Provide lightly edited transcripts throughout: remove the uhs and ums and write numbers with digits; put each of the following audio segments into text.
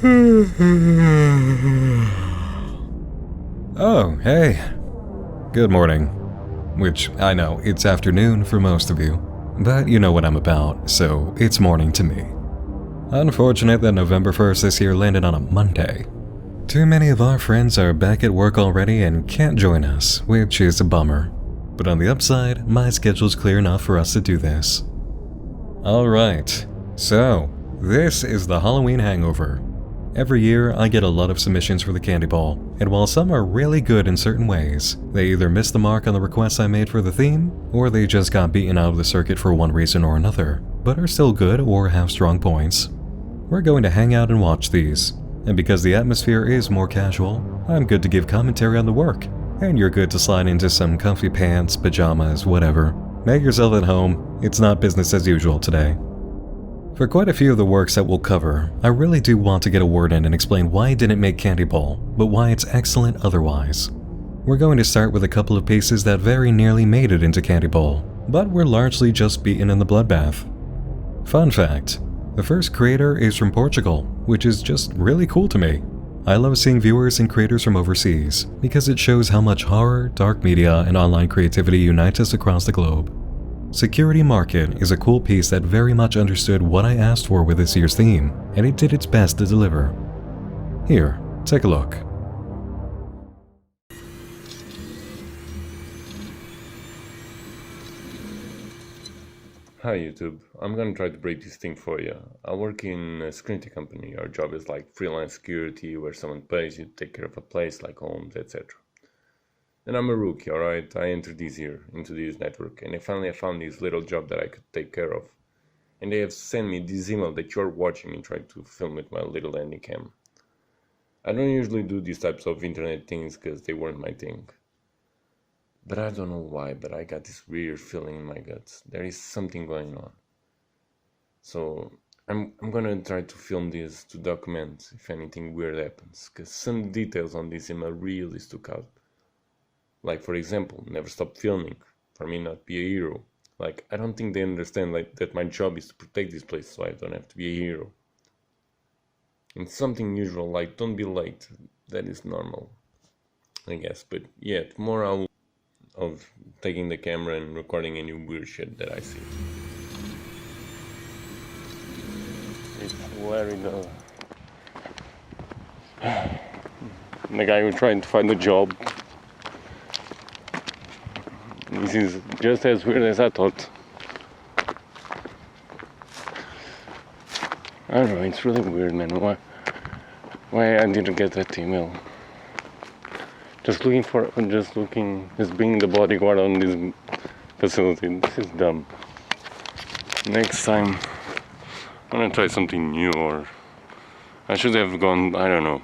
Oh, hey. Good morning. Which, I know, it's afternoon for most of you, but you know what I'm about, so it's morning to me. Unfortunate that November 1st this year landed on a Monday. Too many of our friends are back at work already and can't join us, which is a bummer. But on the upside, my schedule's clear enough for us to do this. Alright, so, this is the Halloween Hangover. Every year, I get a lot of submissions for the Candy Ball, and while some are really good in certain ways, they either missed the mark on the requests I made for the theme, or they just got beaten out of the circuit for one reason or another, but are still good or have strong points. We're going to hang out and watch these, and because the atmosphere is more casual, I'm good to give commentary on the work, and you're good to slide into some comfy pants, pajamas, whatever. Make yourself at home, it's not business as usual today. For quite a few of the works that we'll cover, I really do want to get a word in and explain why it didn't make Candy Ball, but why it's excellent otherwise. We're going to start with a couple of pieces that very nearly made it into Candy Ball, but were largely just beaten in the bloodbath. Fun fact, the first creator is from Portugal, which is just really cool to me. I love seeing viewers and creators from overseas, because it shows how much horror, dark media, and online creativity unite us across the globe. Security Market is a cool piece that very much understood what I asked for with this year's theme, and it did its best to deliver. Here, take a look. Hi YouTube, I'm gonna try to break this thing for you. I work in a security company. Our job is like freelance security where someone pays you to take care of a place like homes, etc. And I'm a rookie, alright? I entered this year into this network and I finally found this little job that I could take care of. And they have sent me this email that you're watching me try to film with my little handycam. I don't usually do these types of internet things because they weren't my thing. But I don't know why, but I got this weird feeling in my guts. There is something going on. So I'm gonna try to film this to document if anything weird happens, because some details on this email really stuck out. Like, for example, never stop filming, for me not be a hero. Like, I don't think they understand that my job is to protect this place, so I don't have to be a hero. And something usual, like don't be late, that is normal, I guess. But yeah, tomorrow of taking the camera and recording any weird shit that I see. It's Larry the guy who's trying to find a job. This is just as weird as I thought. I don't know, it's really weird, man. Why I didn't get that email? Just being the bodyguard on this facility. This is dumb. Next time, I'm gonna try something new, or I should have gone, I don't know,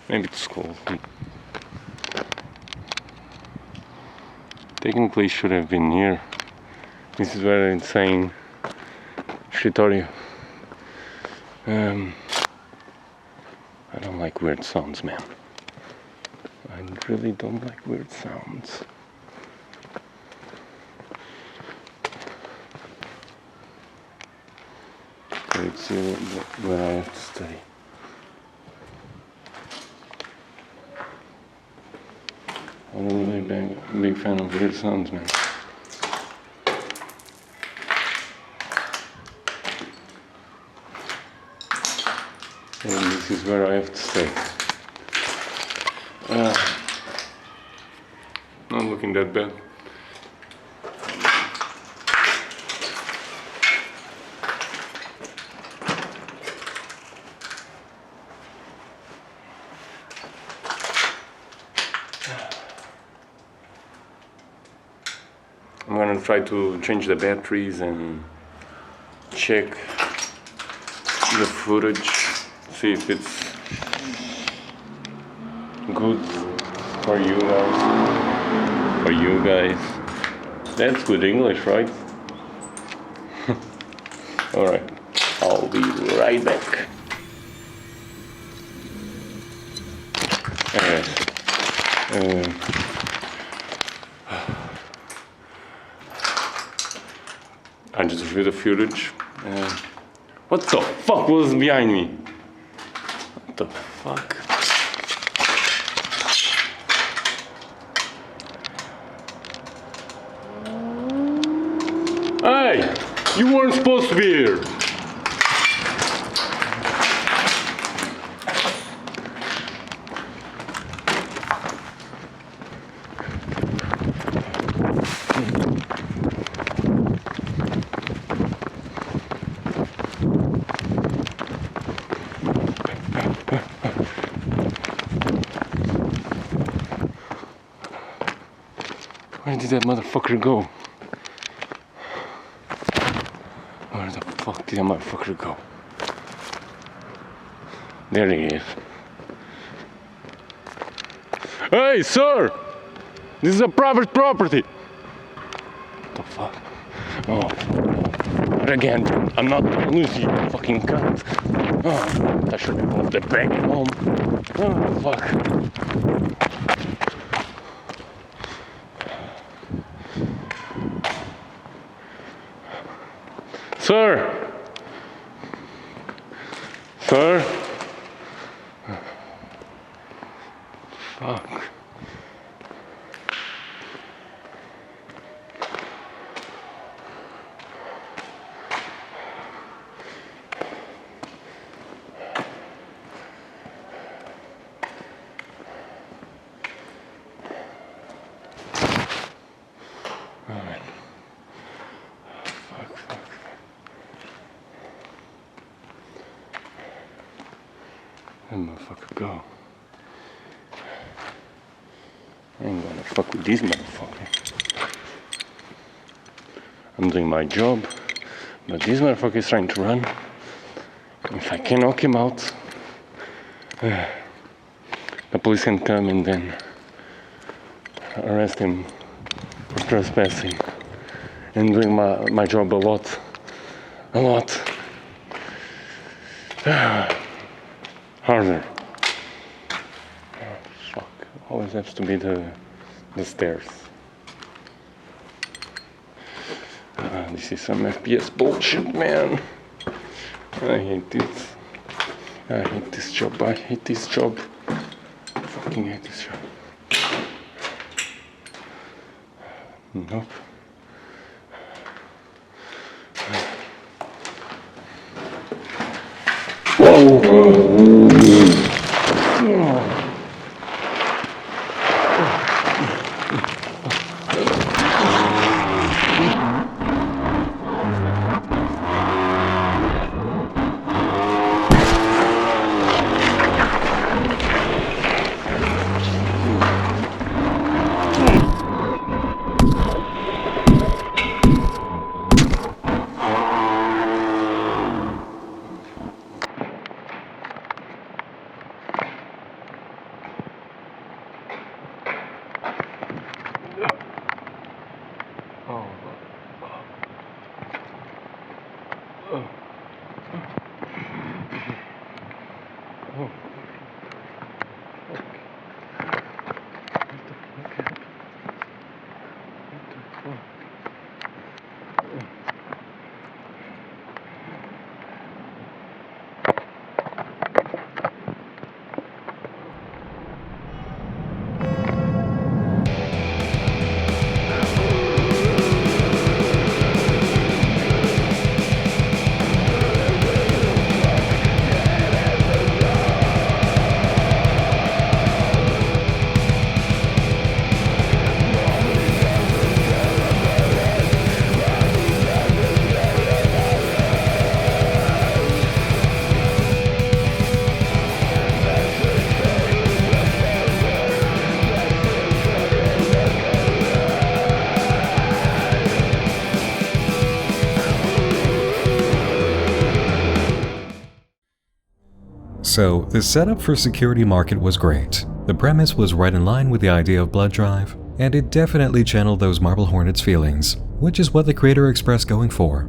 maybe to school. Technically should have been here. This is very insane shitorio. I don't like weird sounds, man. I really don't like weird sounds. Let's see where I have to study. I'm a really big fan of weird sounds, man. And this is where I have to stay. Not looking that bad. I'm gonna try to change the batteries and check the footage, see if it's good for you guys. That's good English, right? Alright, I'll be right back. Alright. I just reviewed the footage. What the fuck was behind me? What the fuck? Hey! You weren't supposed to be here! Where did that motherfucker go? Where the fuck did that motherfucker go? There he is. Hey, sir! This is a private property! What the fuck? Oh, but again, I'm not gonna lose you, fucking cunt. Oh, I should have left the bag at home. Oh, fuck. Sir! Sir? Fuck. Alright. Fuck. That motherfucker go. I ain't gonna fuck with this motherfucker. I'm doing my job, but this motherfucker is trying to run. If I can knock him out, the police can come and then arrest him for trespassing and doing my job a lot. Harder. Oh, fuck. Always has to be the stairs. This is some FPS bullshit, man. I hate this. I hate this job. I fucking hate this job. Nope. So, the setup for Security Market was great. The premise was right in line with the idea of blood drive, and it definitely channeled those Marble Hornets feelings, which is what the creator expressed going for.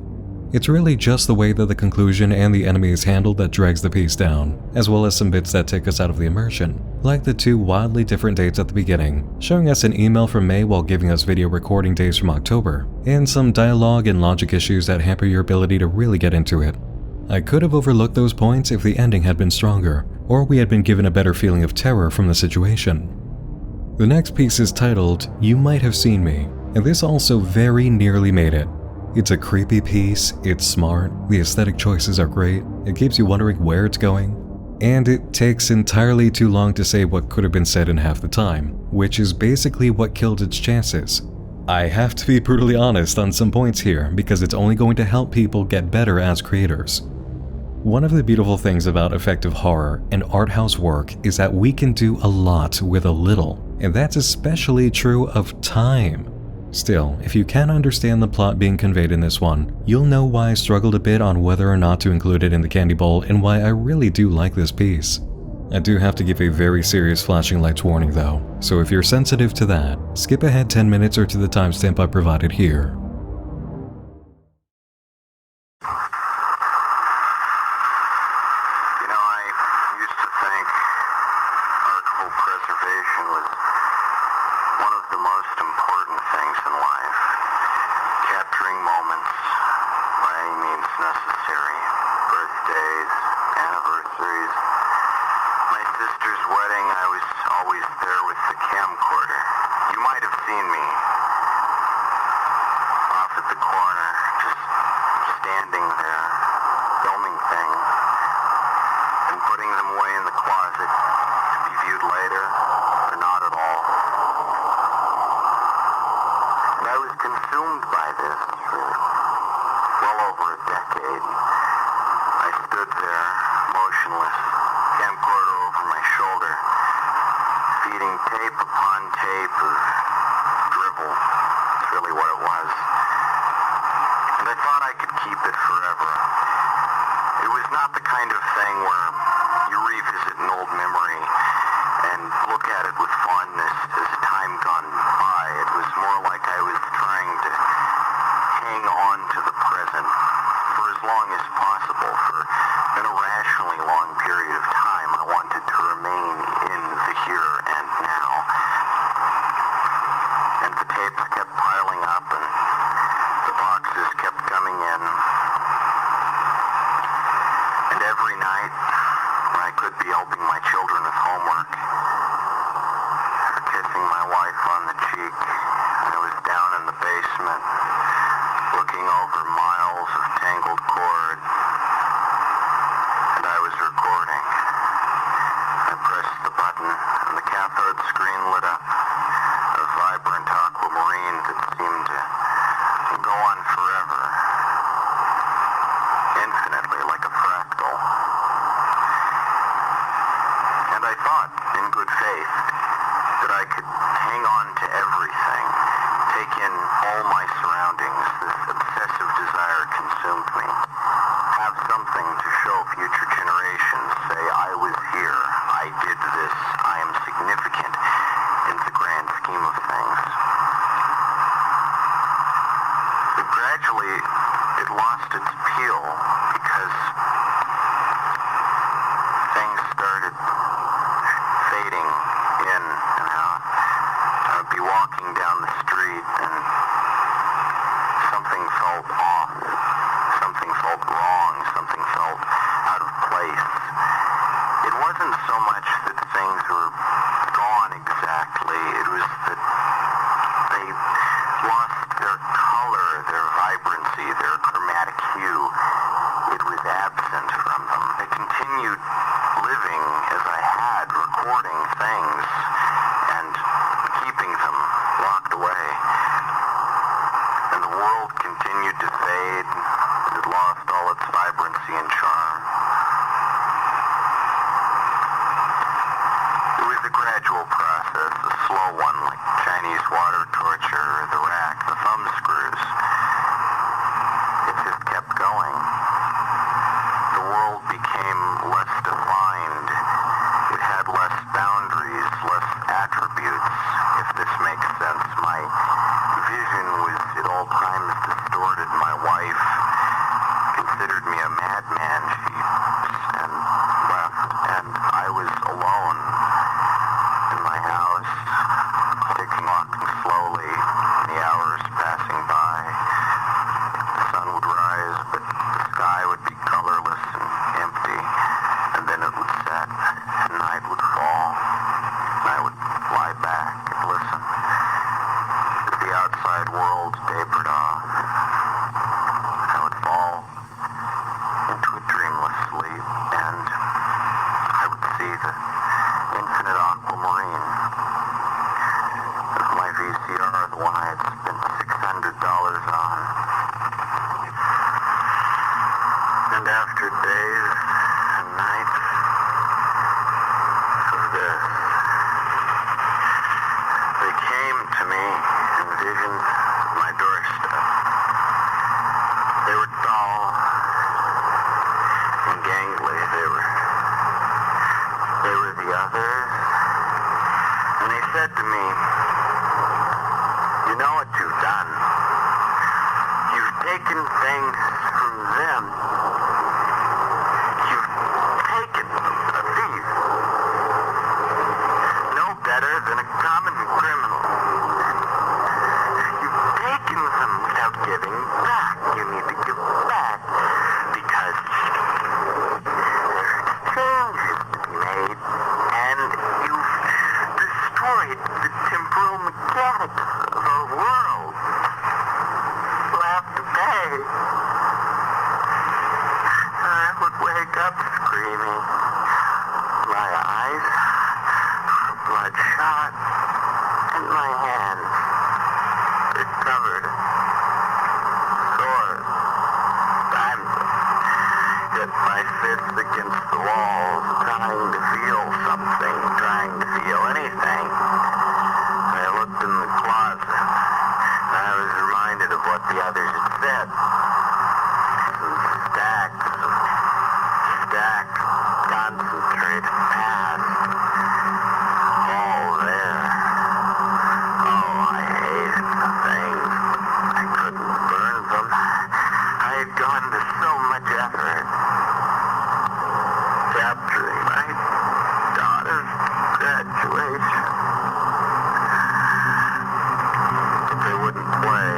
It's really just the way that the conclusion and the enemy is handled that drags the piece down, as well as some bits that take us out of the immersion, like the two wildly different dates at the beginning, showing us an email from May while giving us video recording days from October, and some dialogue and logic issues that hamper your ability to really get into it. I could have overlooked those points if the ending had been stronger, or we had been given a better feeling of terror from the situation. The next piece is titled, You Might Have Seen Me, and this also very nearly made it. It's a creepy piece, it's smart, the aesthetic choices are great, it keeps you wondering where it's going, and it takes entirely too long to say what could have been said in half the time, which is basically what killed its chances. I have to be brutally honest on some points here because it's only going to help people get better as creators. One of the beautiful things about effective horror and art house work is that we can do a lot with a little, and that's especially true of time. Still, if you can't understand the plot being conveyed in this one, you'll know why I struggled a bit on whether or not to include it in the candy bowl and why I really do like this piece. I do have to give a very serious flashing lights warning though, so if you're sensitive to that, skip ahead 10 minutes or to the timestamp I provided here. Slowly in the after days and nights of this. They came to me in visions of my doorstep. They were tall and gangly. They were the others. And they said to me, "You know what you've done? You've taken things from them. You've taken a thief. No better than a common criminal. You've taken them without giving back. You need to give back because there are changes to be made, and you've destroyed the temporal mechanics of our world. You'll have to pay." I would wake up screaming. My eyes were bloodshot, and my hands were covered in sores. I'm hit my fists against the walls, trying to feel something, trying to feel anything. I looked in the closet, and I was reminded of what the others had said. Some stacks, concentrated past, all there. Oh, I hated the things. I couldn't burn them. I had gone to so much effort capturing my daughter's graduation. But they wouldn't play.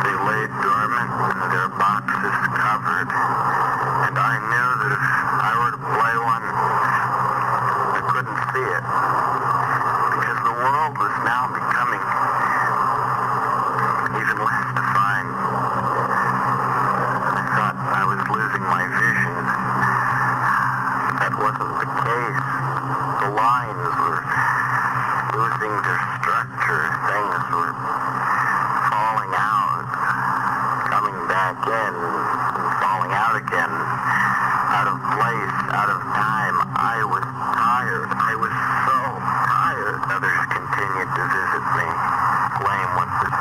They lay dormant in their boxes covered. And I knew that if I were to play one, I couldn't see it. Because the world was now becoming even less defined. I thought I was losing my vision. That wasn't the case. The lines were losing their structure. Things were falling out, coming back in, falling out again, out of place, out of time. I was tired. I was so tired. Others continued to visit me, claim what was,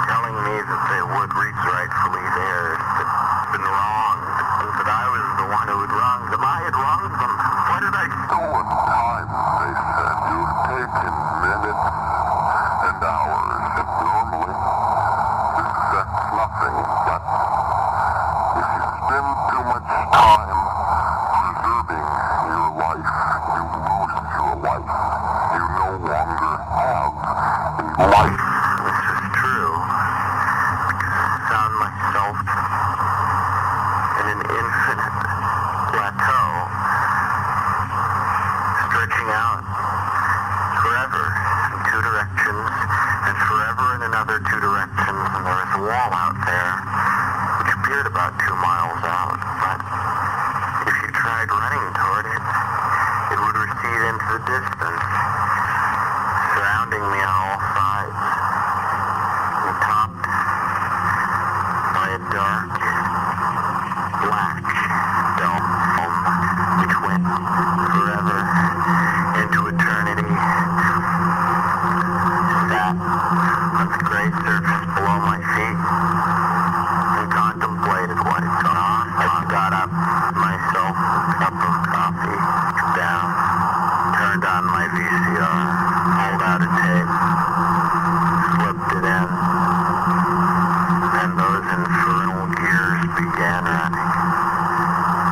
telling me that they would reach rightfully theirs, that had been wronged, and that I was the one who had wronged them. I had wronged them. What did I do? Stolen time, they said. You've taken minutes and hours. Normally, that's nothing, but if you spend too much time preserving your life, you lose your life. You no longer have a life. This is true, because I found myself in an infinite plateau, stretching out forever in two directions, and forever in another two directions, and there was a wall out there, which appeared about 2 miles out, but if you tried running toward it, it would recede into the distance, surrounding me on all sides, and topped by a dark, black dome, which went forever into eternity. Sat on the gray surface below my feet and contemplated what had gone on. I got up myself a cup of coffee, down, turned on my VCR, pulled out a tape, slipped it in, and those infernal gears began running.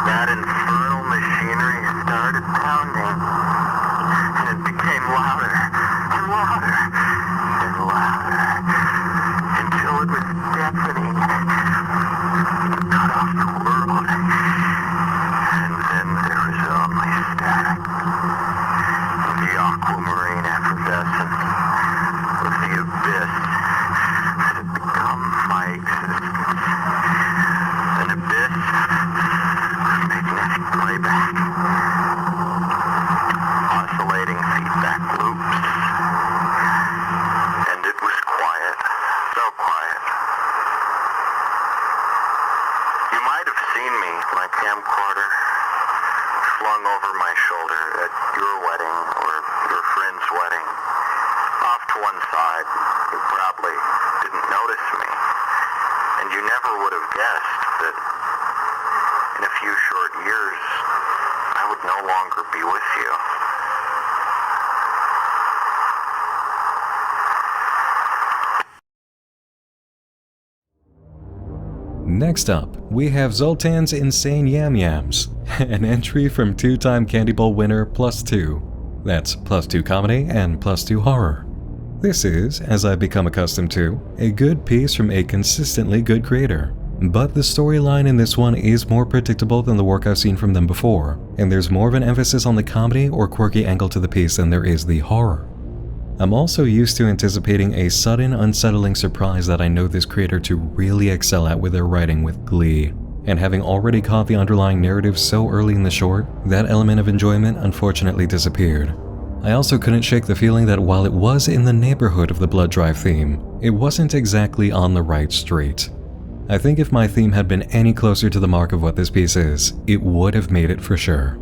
That infernal machinery started pounding, and it became louder and louder and louder until it was deafening. It cut off the world, and then there was only static. The aquamarine effervescence of the abyss had become my existence. An abyss of magnetic playback, oscillating feedback loops, and it was quiet, so quiet. You might have seen me, my camcorder, flung over my shoulder at your wedding or your friend's wedding. Off to one side, you probably didn't notice me. And you never would have guessed that in a few short years, I would no longer be with you. Next up, we have Zoltan's Insane Yamyams, an entry from two-time Candy Bowl winner +2. That's +2 comedy and +2 horror. This is, as I've become accustomed to, a good piece from a consistently good creator. But the storyline in this one is more predictable than the work I've seen from them before, and there's more of an emphasis on the comedy or quirky angle to the piece than there is the horror. I'm also used to anticipating a sudden, unsettling surprise that I know this creator to really excel at with their writing with glee. And having already caught the underlying narrative so early in the short, that element of enjoyment unfortunately disappeared. I also couldn't shake the feeling that while it was in the neighborhood of the blood drive theme, it wasn't exactly on the right street. I think if my theme had been any closer to the mark of what this piece is, it would have made it for sure.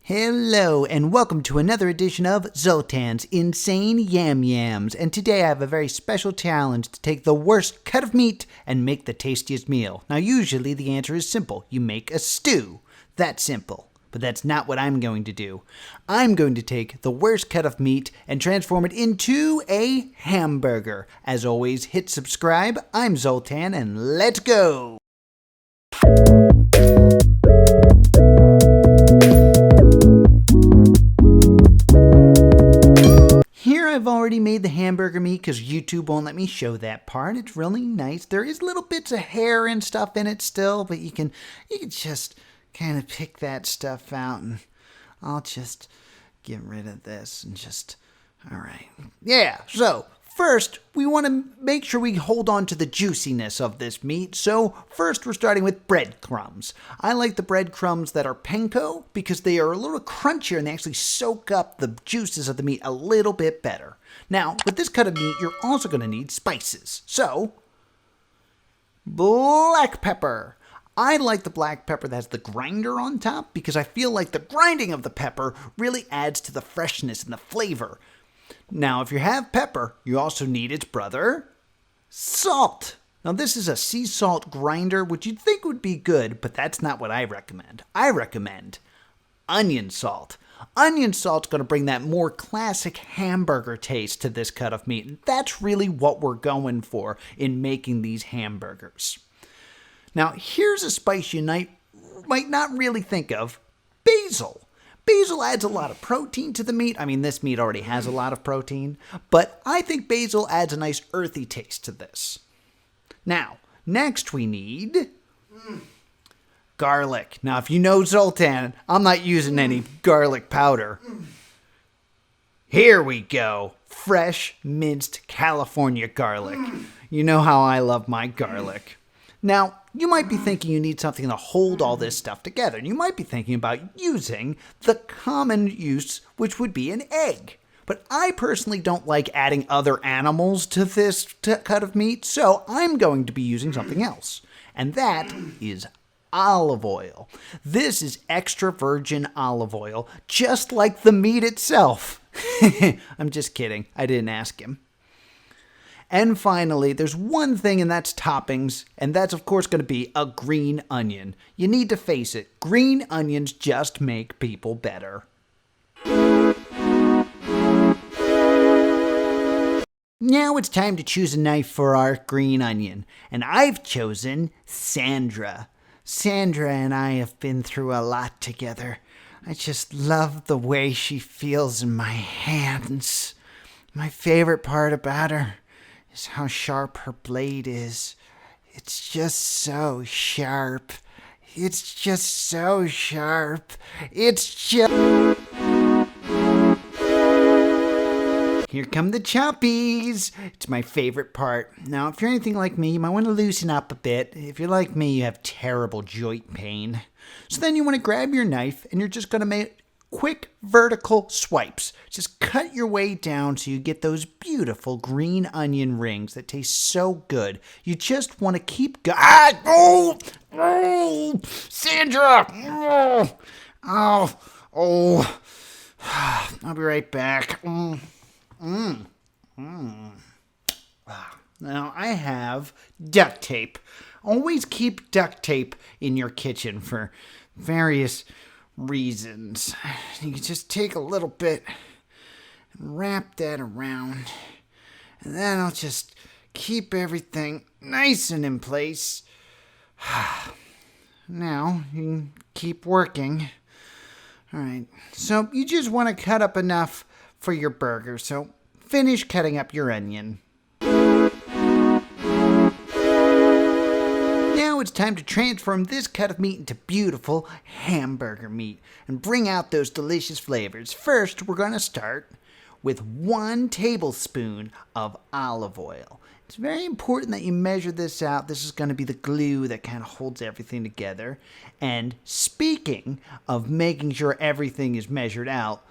Hello, and welcome to another edition of Zoltan's Insane Yamyams. And today I have a very special challenge to take the worst cut of meat and make the tastiest meal. Now, usually the answer is simple. You make a stew. That's simple. But that's not what I'm going to do. I'm going to take the worst cut of meat and transform it into a hamburger. As always, hit subscribe. I'm Zoltan, and let's go! Here I've already made the hamburger meat because YouTube won't let me show that part. It's really nice. There is little bits of hair and stuff in it still, but you can just kind of pick that stuff out, and I'll just get rid of this and alright. Yeah, so first we want to make sure we hold on to the juiciness of this meat. So first we're starting with breadcrumbs. I like the breadcrumbs that are panko because they are a little crunchier and they actually soak up the juices of the meat a little bit better. Now, with this cut of meat, you're also going to need spices. So, black pepper. I like the black pepper that has the grinder on top because I feel like the grinding of the pepper really adds to the freshness and the flavor. Now, if you have pepper, you also need its brother, salt. Now, this is a sea salt grinder, which you'd think would be good, but that's not what I recommend. I recommend onion salt. Onion salt's going to bring that more classic hamburger taste to this cut of meat, and that's really what we're going for in making these hamburgers. Now, here's a spice you might not really think of, basil. Basil adds a lot of protein to the meat. I mean, this meat already has a lot of protein, but I think basil adds a nice earthy taste to this. Now, next we need garlic. Now, if you know Zoltan, I'm not using any garlic powder. Here we go. Fresh minced California garlic. You know how I love my garlic. Now, you might be thinking you need something to hold all this stuff together. And you might be thinking about using the common use, which would be an egg. But I personally don't like adding other animals to this cut of meat, so I'm going to be using something else. And that is olive oil. This is extra virgin olive oil, just like the meat itself. I'm just kidding. I didn't ask him. And finally, there's one thing, and that's toppings, and that's of course going to be a green onion. You need to face it, green onions just make people better. Now it's time to choose a knife for our green onion, and I've chosen Sandra. Sandra and I have been through a lot together. I just love the way she feels in my hands. My favorite part about her is how sharp her blade is. It's just so sharp. It's just so sharp. It's just... Here come the choppies. It's my favorite part. Now, if you're anything like me, you might want to loosen up a bit. If you're like me, you have terrible joint pain. So then you want to grab your knife, and you're just going to quick vertical swipes. Just cut your way down so you get those beautiful green onion rings that taste so good. You just want to keep going. Oh, Sandra! Oh, I'll be right back. Now I have duct tape. Always keep duct tape in your kitchen for various reasons. You can just take a little bit and wrap that around, and then I'll just keep everything nice and in place. Now you can keep working. All right, so you just want to cut up enough for your burger, so finish cutting up your onion. Now it's time to transform this cut of meat into beautiful hamburger meat and bring out those delicious flavors. First, we're going to start with 1 tablespoon of olive oil. It's very important that you measure this out. This is going to be the glue that kind of holds everything together. And speaking of making sure everything is measured out,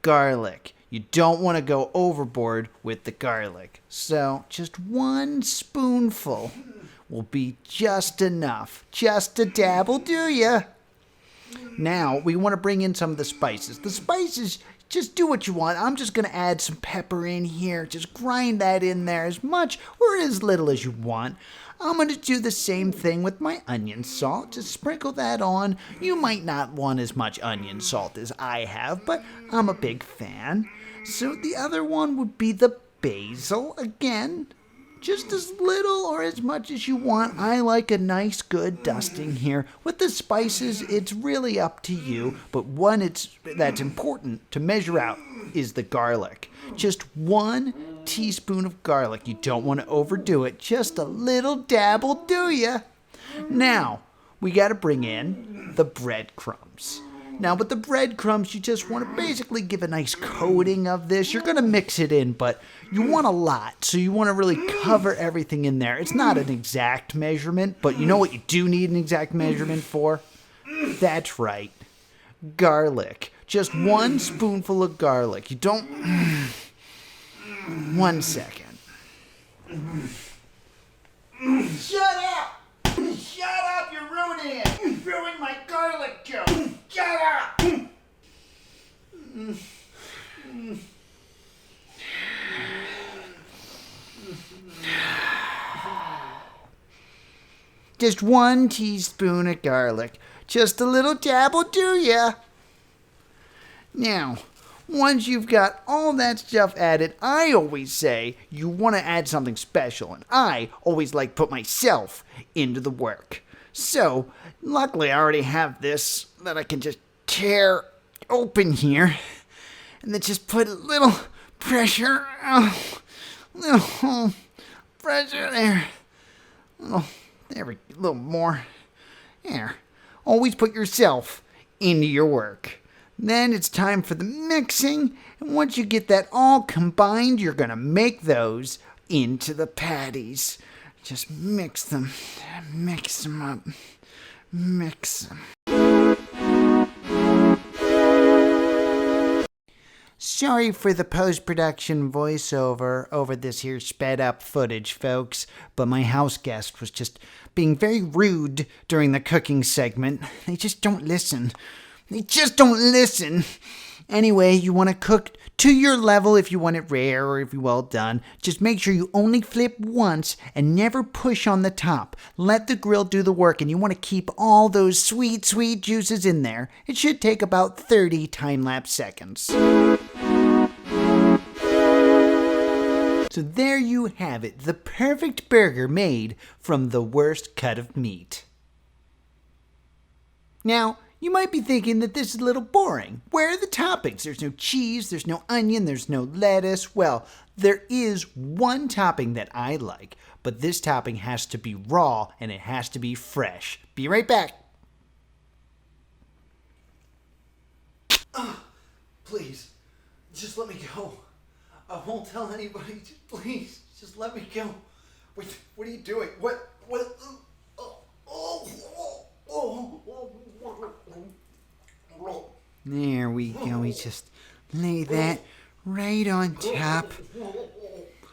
garlic. You don't want to go overboard with the garlic. So just 1 spoonful will be just enough. Just a dab will do ya. Now, we want to bring in some of the spices. The spices, just do what you want. I'm just going to add some pepper in here. Just grind that in there as much or as little as you want. I'm going to do the same thing with my onion salt. Just sprinkle that on. You might not want as much onion salt as I have, but I'm a big fan. So the other one would be the basil. Again, just as little or as much as you want. I like a nice good dusting here. With the spices, it's really up to you, but one that's important to measure out is the garlic. Just 1 teaspoon of garlic. You don't want to overdo it. Just a little dab will do ya. Now, we got to bring in the breadcrumbs. Now, with the breadcrumbs, you just want to basically give a nice coating of this. You're going to mix it in, but you want a lot, so you want to really cover everything in there. It's not an exact measurement, but you know what you do need an exact measurement for? That's right. Garlic. Just 1 spoonful of garlic. You don't... 1 second. Shut up! Shut up! You're ruining it! You ruined my garlic joke! Shut up! Just 1 teaspoon of garlic. Just a little dab will do ya. Now, once you've got all that stuff added, I always say you want to add something special, and I always like put myself into the work. So, luckily I already have this that I can just tear open here, and then just put a little pressure, little pressure there, there we go, a little more, there. Always put yourself into your work. Then it's time for the mixing, and once you get that all combined, you're going to make those into the patties. Just mix them up, mix them. Sorry for the post-production voiceover over this here sped up footage, folks, but my house guest was just being very rude during the cooking segment. They just don't listen. Anyway, you want to cook to your level if you want it rare or if you well done. Just make sure you only flip once and never push on the top. Let the grill do the work, and you want to keep all those sweet, sweet juices in there. It should take about 30 time-lapse seconds. So there you have it, the perfect burger made from the worst cut of meat. Now, you might be thinking that this is a little boring. Where are the toppings? There's no cheese, there's no onion, there's no lettuce. Well, there is one topping that I like, but this topping has to be raw and it has to be fresh. Be right back. Please, just let me go. I won't tell anybody. Please, just let me go. Wait, what are you doing? What? There we go. We just lay that right on top.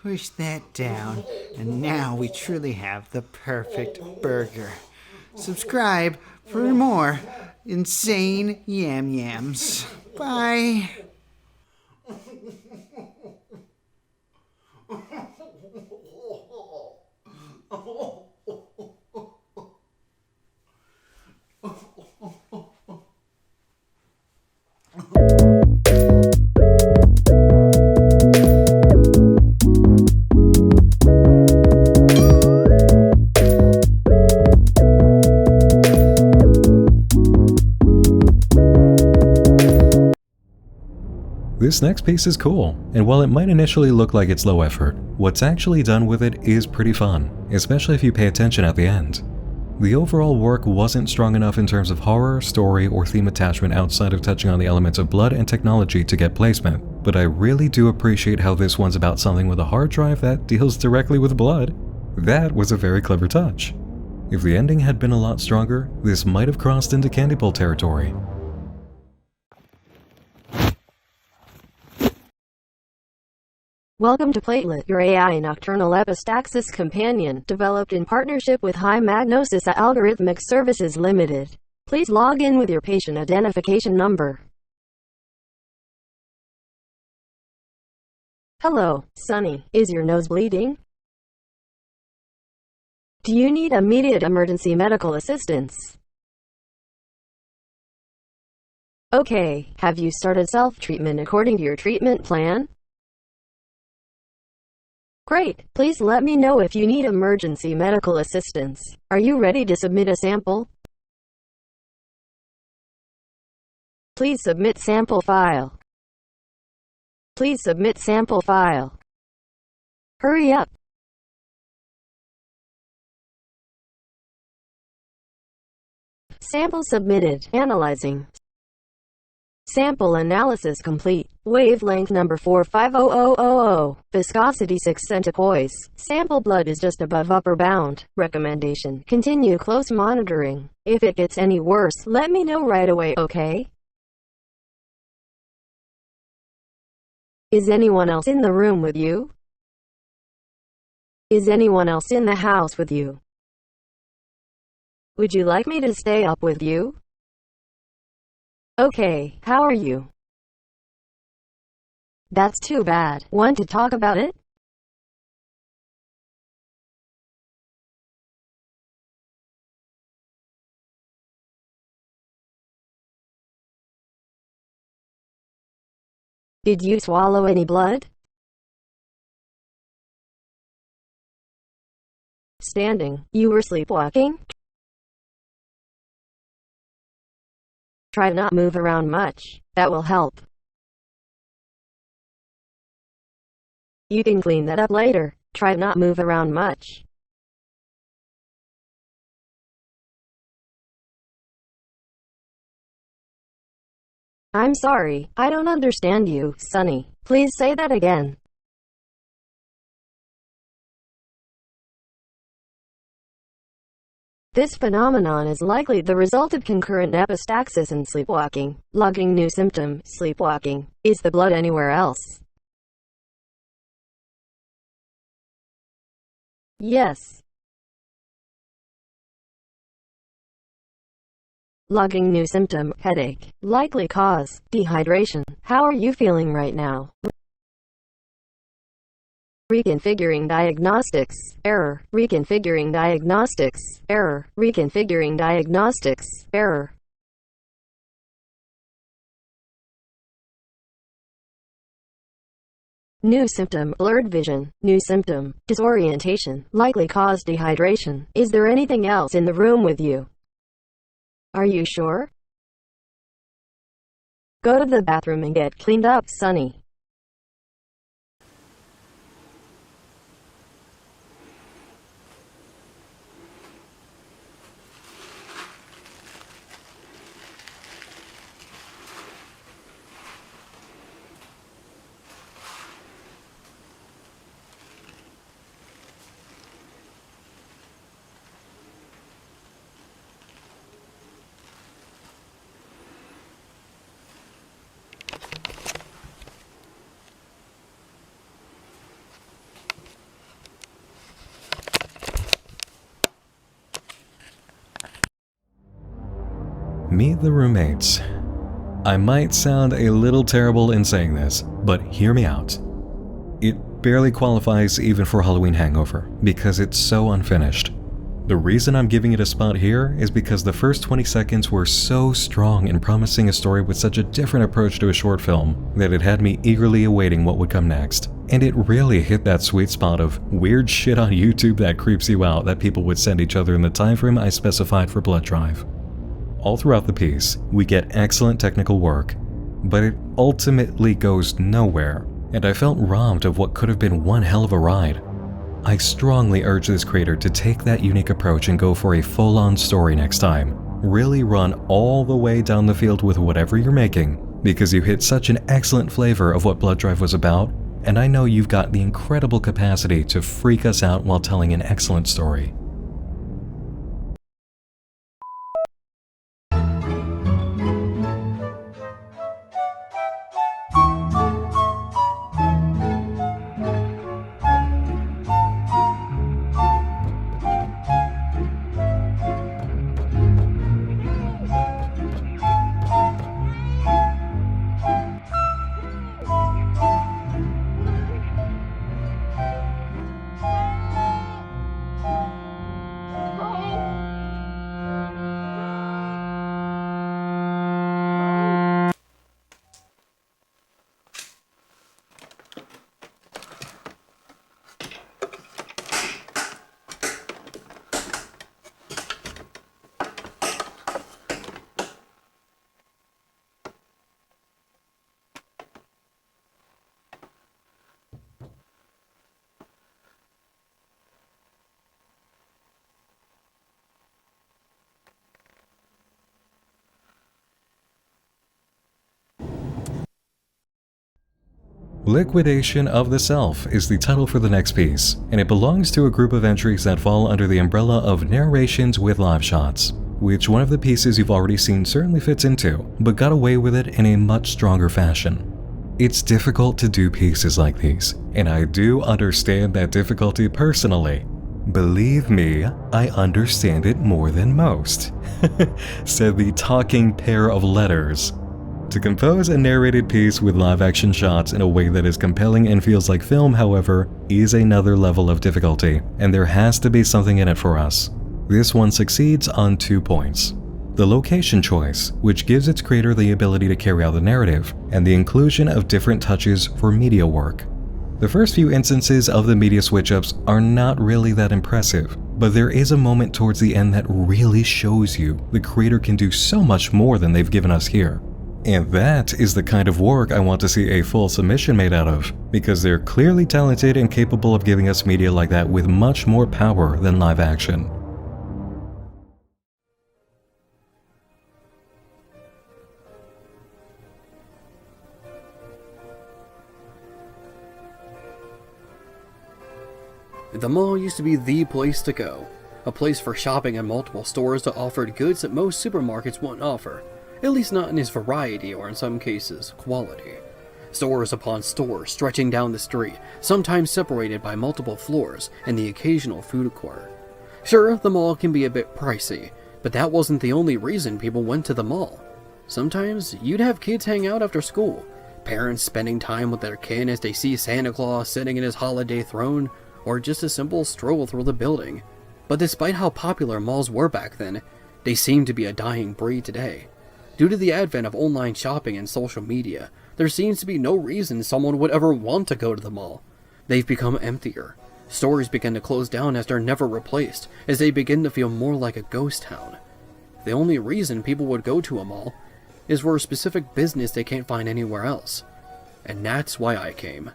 Push that down. And now we truly have the perfect burger. Subscribe for more insane Yamyams. Bye. This next piece is cool, and while it might initially look like it's low effort, what's actually done with it is pretty fun, especially if you pay attention at the end. The overall work wasn't strong enough in terms of horror, story, or theme attachment outside of touching on the elements of blood and technology to get placement, but I really do appreciate how this one's about something with a hard drive that deals directly with blood. That was a very clever touch. If the ending had been a lot stronger, this might have crossed into candy pull territory. Welcome to Platelet, your AI nocturnal epistaxis companion, developed in partnership with High Magnosis Algorithmic Services Limited. Please log in with your patient identification number. Hello, Sonny. Is your nose bleeding? Do you need immediate emergency medical assistance? Okay, have you started self-treatment according to your treatment plan? Great, please let me know if you need emergency medical assistance. Are you ready to submit a sample? Please submit sample file. Please submit sample file. Hurry up. Sample submitted. Analyzing. Sample analysis complete. Wavelength number 450000. Viscosity 6 centipoise. Sample blood is just above upper bound. Recommendation: continue close monitoring. If it gets any worse, let me know right away, okay? Is anyone else in the room with you? Is anyone else in the house with you? Would you like me to stay up with you? Okay, how are you? That's too bad. Want to talk about it? Did you swallow any blood? Standing. You were sleepwalking? Try not move around much. That will help. You can clean that up later. Try not move around much. I'm sorry, I don't understand you, Sonny. Please say that again. This phenomenon is likely the result of concurrent epistaxis and sleepwalking. Logging new symptom, sleepwalking. Is the blood anywhere else? Yes. Logging new symptom, headache. Likely cause, dehydration. How are you feeling right now? Reconfiguring diagnostics. Error. Reconfiguring diagnostics. Error. Reconfiguring diagnostics. Error. New symptom, blurred vision. New symptom, disorientation. Likely cause dehydration. Is there anything else in the room with you? Are you sure? Go to the bathroom and get cleaned up, Sonny. meet the roommates. I might sound a little terrible in saying this, but hear me out. It barely qualifies even for Halloween Hangover because it's so unfinished. The reason I'm giving it a spot here is because the first 20 seconds were so strong in promising a story with such a different approach to a short film that it had me eagerly awaiting what would come next. And it really hit that sweet spot of weird shit on YouTube that creeps you out that people would send each other in the time frame I specified for Blood Drive. All throughout the piece, we get excellent technical work, but it ultimately goes nowhere, and I felt robbed of what could have been one hell of a ride. I strongly urge this creator to take that unique approach and go for a full-on story next time. Really run all the way down the field with whatever you're making, because you hit such an excellent flavor of what Blood Drive was about, and I know you've got the incredible capacity to freak us out while telling an excellent story. Liquidation of the Self is the title for the next piece, and it belongs to a group of entries that fall under the umbrella of narrations with live shots, which one of the pieces you've already seen certainly fits into, but got away with it in a much stronger fashion. It's difficult to do pieces like these, and I do understand that difficulty personally. Believe me, I understand it more than most, said the talking pair of letters. To compose a narrated piece with live-action shots in a way that is compelling and feels like film, however, is another level of difficulty, and there has to be something in it for us. This one succeeds on 2 points. The location choice, which gives its creator the ability to carry out the narrative, and the inclusion of different touches for media work. The first few instances of the media switch-ups are not really that impressive, but there is a moment towards the end that really shows you the creator can do so much more than they've given us here. And that is the kind of work I want to see a full submission made out of, because they're clearly talented and capable of giving us media like that with much more power than live action. The mall used to be the place to go, a place for shopping in multiple stores that offered goods that most supermarkets wouldn't offer. At least not in its variety or in some cases, quality. Stores upon stores stretching down the street, sometimes separated by multiple floors and the occasional food court. Sure, the mall can be a bit pricey, but that wasn't the only reason people went to the mall. Sometimes you'd have kids hang out after school, parents spending time with their kid as they see Santa Claus sitting in his holiday throne, or just a simple stroll through the building. But despite how popular malls were back then, they seem to be a dying breed today. Due to the advent of online shopping and social media, there seems to be no reason someone would ever want to go to the mall. They've become emptier. Stores begin to close down as they're never replaced, as they begin to feel more like a ghost town. The only reason people would go to a mall is for a specific business they can't find anywhere else. And that's why I came.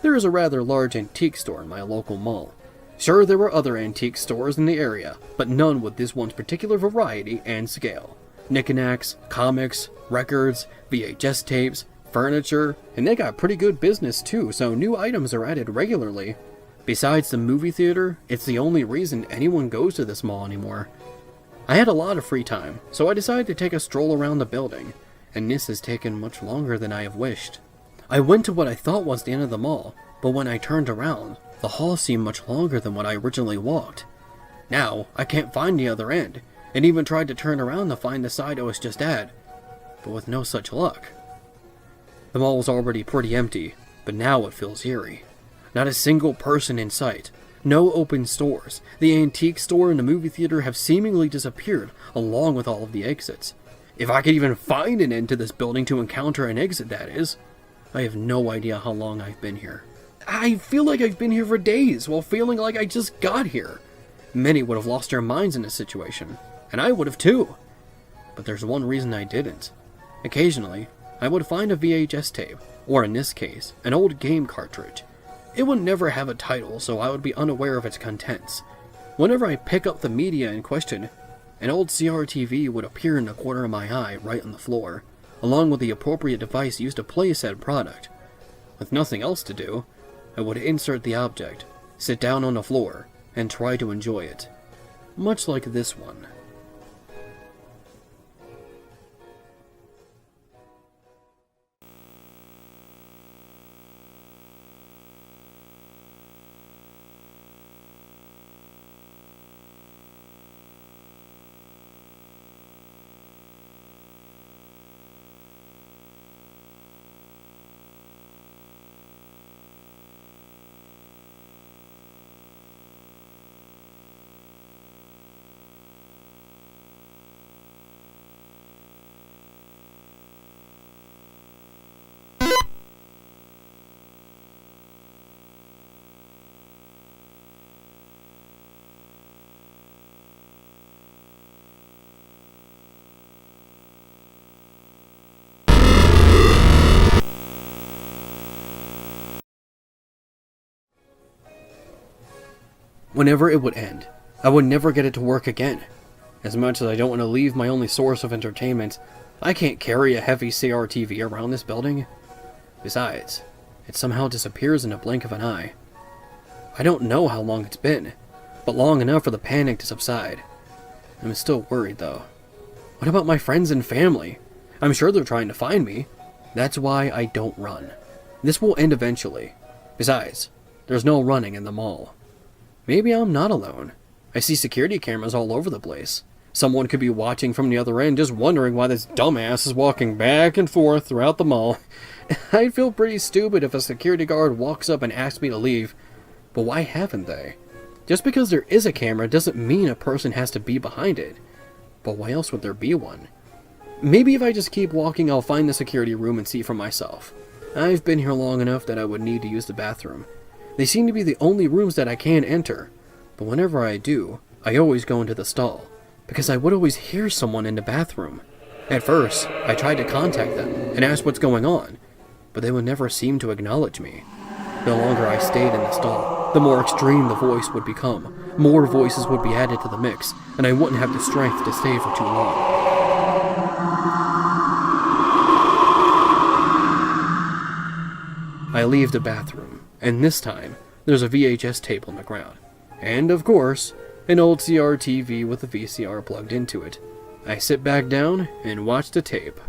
There is a rather large antique store in my local mall. Sure, there were other antique stores in the area, but none with this one's particular variety and scale. Knickknacks, comics, records, VHS tapes, furniture, and they got pretty good business too, so new items are added regularly. Besides the movie theater, it's the only reason anyone goes to this mall anymore. I had a lot of free time, so I decided to take a stroll around the building, and this has taken much longer than I have wished. I went to what I thought was the end of the mall, but when I turned around, the hall seemed much longer than when I originally walked. Now, I can't find the other end, and even tried to turn around to find the side I was just at, but with no such luck. The mall was already pretty empty, but now it feels eerie. Not a single person in sight. No open stores. The antique store and the movie theater have seemingly disappeared, along with all of the exits. If I could even find an end to this building to encounter an exit, that is. I have no idea how long I've been here. I feel like I've been here for days, while feeling like I just got here. Many would have lost their minds in this situation, and I would have too. But there's one reason I didn't. Occasionally, I would find a VHS tape, or in this case, an old game cartridge. It would never have a title, so I would be unaware of its contents. Whenever I pick up the media in question, an old CRTV would appear in the corner of my eye right on the floor, along with the appropriate device used to play said product. With nothing else to do, I would insert the object, sit down on the floor, and try to enjoy it. Much like this one. Whenever it would end, I would never get it to work again. As much as I don't want to leave my only source of entertainment, I can't carry a heavy CRTV around this building. Besides, it somehow disappears in a blink of an eye. I don't know how long it's been, but long enough for the panic to subside. I'm still worried though. What about my friends and family? I'm sure they're trying to find me. That's why I don't run. This will end eventually. Besides, there's no running in the mall. Maybe I'm not alone. I see security cameras all over the place. Someone could be watching from the other end, just wondering why this dumbass is walking back and forth throughout the mall. I'd feel pretty stupid if a security guard walks up and asks me to leave. But why haven't they? Just because there is a camera doesn't mean a person has to be behind it. But why else would there be one? Maybe if I just keep walking, I'll find the security room and see for myself. I've been here long enough that I would need to use the bathroom. They seem to be the only rooms that I can enter, but whenever I do, I always go into the stall, because I would always hear someone in the bathroom. At first, I tried to contact them and ask what's going on, but they would never seem to acknowledge me. The longer I stayed in the stall, the more extreme the voice would become. More voices would be added to the mix, and I wouldn't have the strength to stay for too long. I leave the bathroom. And this time, there's a VHS tape on the ground. And, of course, an old CRTV with a VCR plugged into it. I sit back down and watch the tape.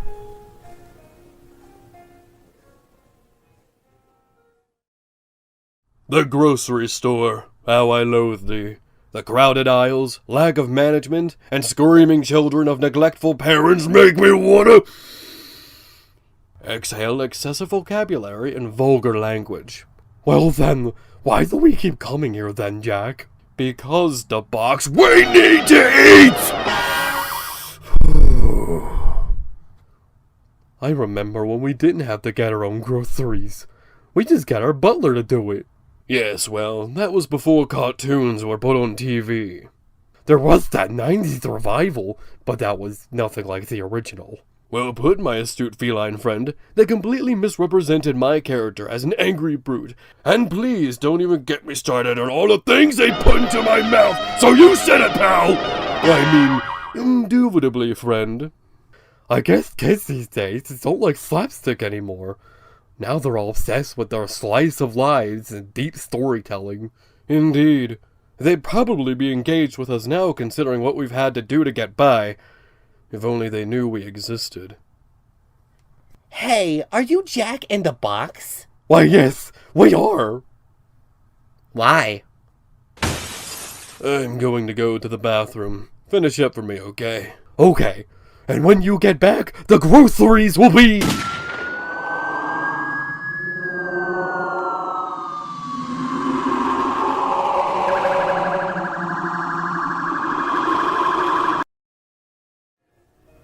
The grocery store, how I loathe thee. The crowded aisles, lack of management, and screaming children of neglectful parents make me wanna exhale excessive vocabulary and vulgar language. Well then, why do we keep coming here then, Jack? Because the box we need to eat! I remember when we didn't have to get our own groceries. We just got our butler to do it. Yes, well, that was before cartoons were put on TV. There was that 90s revival, but that was nothing like the original. Well put, my astute feline friend. They completely misrepresented my character as an angry brute. And please don't even get me started on all the things they put into my mouth. So you said it, pal! I mean, indubitably, friend. I guess kids these days don't like slapstick anymore. Now they're all obsessed with their slice of lives and deep storytelling. Indeed. They'd probably be engaged with us now considering what we've had to do to get by. If only they knew we existed. Hey, are you Jack in the Box? Why, yes, we are! Why? I'm going to go to the bathroom. Finish up for me, okay? Okay. And when you get back, the groceries will be...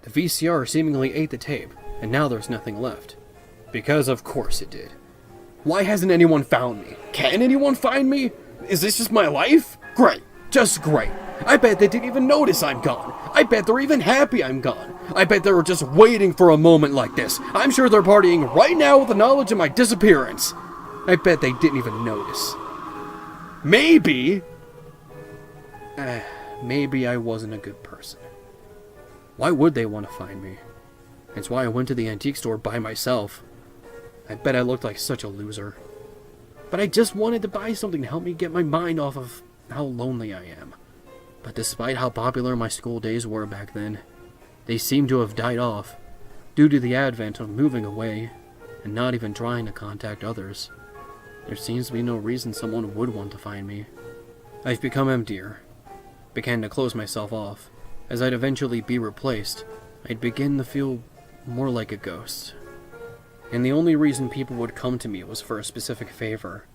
The VCR seemingly ate the tape, and now there's nothing left. Because of course it did. Why hasn't anyone found me? Can anyone find me? Is this just my life? Great. Just great. I bet they didn't even notice I'm gone. I bet they're even happy I'm gone. I bet they were just waiting for a moment like this. I'm sure they're partying right now with the knowledge of my disappearance. I bet they didn't even notice. Maybe I wasn't a good person. Why would they want to find me? It's why I went to the antique store by myself. I bet I looked like such a loser. But I just wanted to buy something to help me get my mind off of how lonely I am. But despite how popular my school days were back then, they seem to have died off due to the advent of moving away and not even trying to contact others. There seems to be no reason someone would want to find me. I've become emptier, began to close myself off. As I'd eventually be replaced, I'd begin to feel more like a ghost. And the only reason people would come to me was for a specific favor.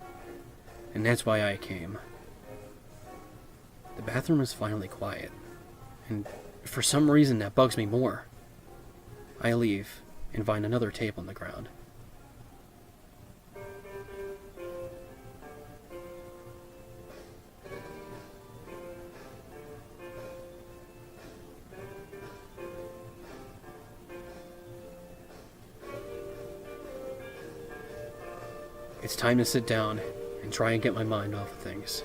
And that's why I came. The bathroom is finally quiet. And for some reason that bugs me more. I leave and find another tape on the ground. It's time to sit down and try and get my mind off of things.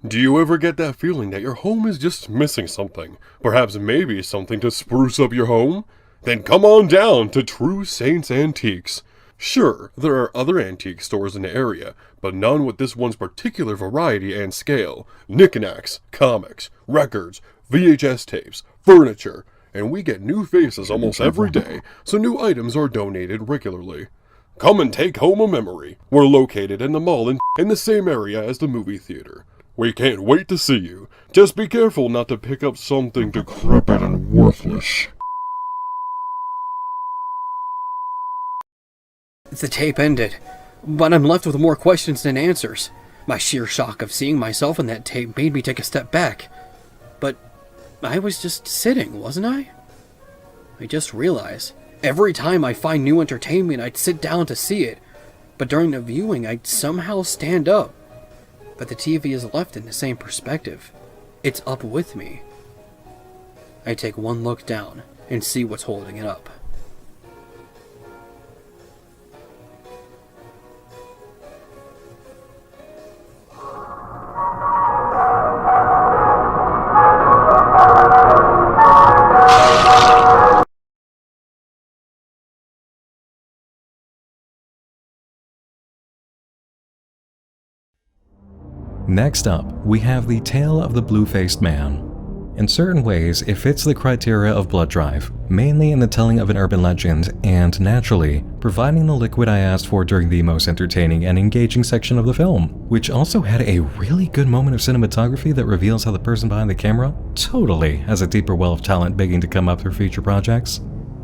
Do you ever get that feeling that your home is just missing something? Perhaps maybe something to spruce up your home? Then come on down to True Saints Antiques. Sure, there are other antique stores in the area, but none with this one's particular variety and scale. Knickknacks, comics, records, VHS tapes, furniture, and we get new faces almost every day, so new items are donated regularly. Come and take home a memory. We're located in the mall in the same area as the movie theater. We can't wait to see you. Just be careful not to pick up something decrepit and worthless. The tape ended, but I'm left with more questions than answers. My sheer shock of seeing myself in that tape made me take a step back. But I was just sitting, wasn't I? I just realized, every time I find new entertainment, I'd sit down to see it. But during the viewing, I'd somehow stand up. But the TV is left in the same perspective. It's up with me. I take one look down and see what's holding it up. Next up, we have the Tale of the Blue-Faced Man. In certain ways, it fits the criteria of Blood Drive, mainly in the telling of an urban legend, and naturally, providing the liquid I asked for during the most entertaining and engaging section of the film, which also had a really good moment of cinematography that reveals how the person behind the camera totally has a deeper well of talent begging to come up through future projects.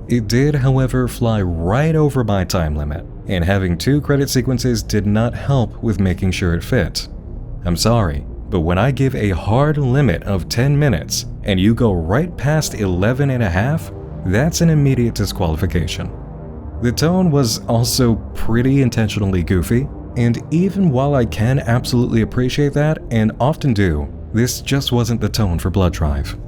It did, however, fly right over my time limit, and having 2 credit sequences did not help with making sure it fit. I'm sorry, but when I give a hard limit of 10 minutes and you go right past 11 and a half, that's an immediate disqualification. The tone was also pretty intentionally goofy, and even while I can absolutely appreciate that, and often do, this just wasn't the tone for Blood Drive.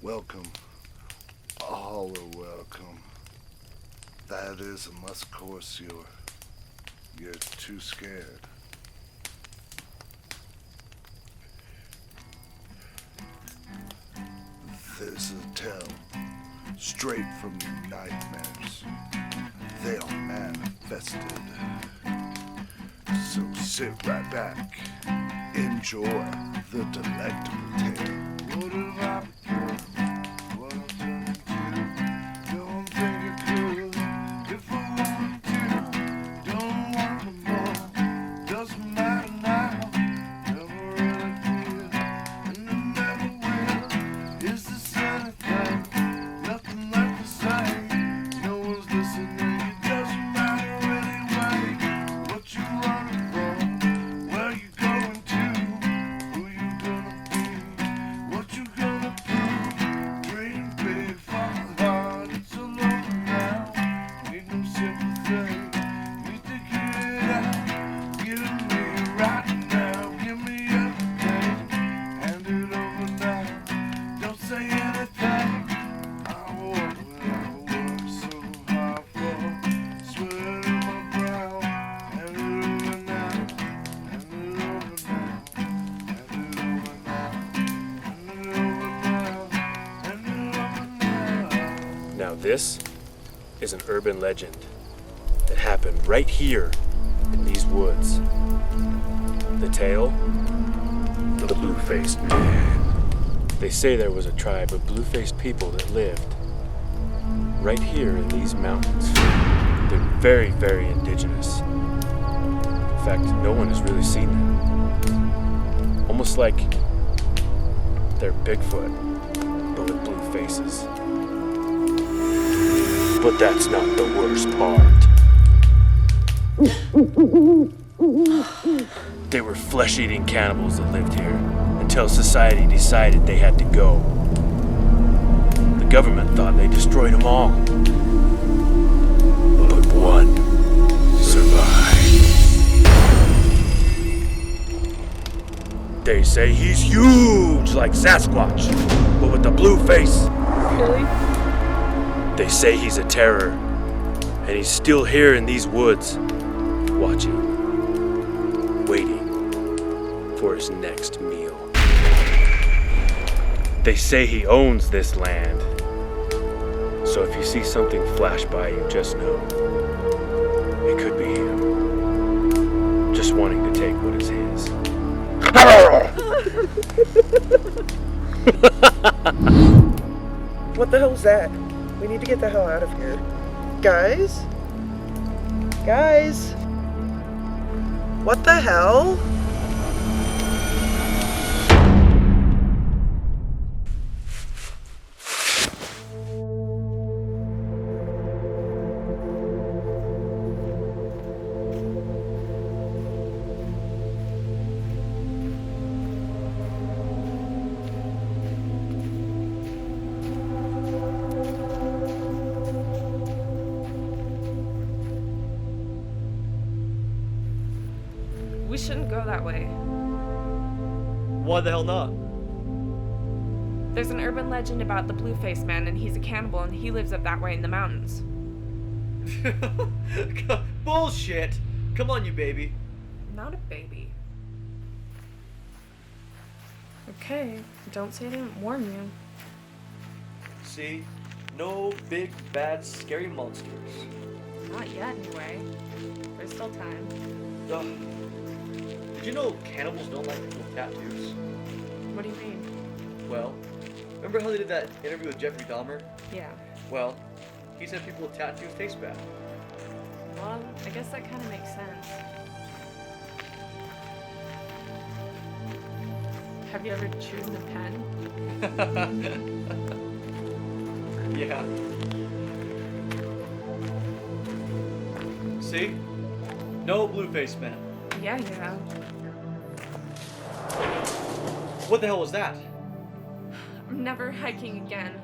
Welcome. All are welcome. That is, unless of course you're too scared. This is a tale straight from nightmares. They are manifested. So sit right back. Enjoy the delectable tale. What have I become? What I've turned into? Don't think I could if I wanted to. Don't want no more. Doesn't matter now. Never really did, and I never will. Is this anything? Nothing left to say. No one's listening. It doesn't matter anyway. What you running from? Where you going to? Who you gonna be? What you gonna prove? Dream big, follow hard. It's all over now. Need no sympathy. Need to get it out. Give me right now. Give me everything. Hand it over now. Don't say anything. I walk without work so hard for. Sweat in my brow. Hand it over now. Hand it over now. Hand it over now. Hand it over now. Hand it over now. Now this is an urban legend that happened right here in these woods. The tale of the blue-faced man. They say there was a tribe of blue-faced people that lived right here in these mountains. They're very, very indigenous. In fact, no one has really seen them. Almost like they're Bigfoot, but with blue faces. But that's not the worst part. They were flesh-eating cannibals that lived here until society decided they had to go. The government thought they destroyed them all. But one survived. They say he's huge like Sasquatch, but with a blue face. Really? They say he's a terror, and he's still here in these woods, watching, waiting for his next meal. They say he owns this land, so if you see something flash by you, just know it could be him, just wanting to take what is his. What the hell's that? We need to get the hell out of here. Guys? Guys? What the hell? We shouldn't go that way. Why the hell not? There's an urban legend about the blue-faced man, and he's a cannibal, and he lives up that way in the mountains. Bullshit! Come on, you baby. Not a baby. Okay, don't say I didn't warn you. See? No big, bad, scary monsters. Not yet, anyway. There's still time. Ugh. Did you know cannibals don't like people with tattoos? What do you mean? Well, remember how they did that interview with Jeffrey Dahmer? Yeah. Well, he said people with tattoos taste bad. Well, I guess that kind of makes sense. Have you ever chosen a pen? Yeah. See? No blue-faced man. Yeah, yeah. What the hell was that? I'm never hiking again.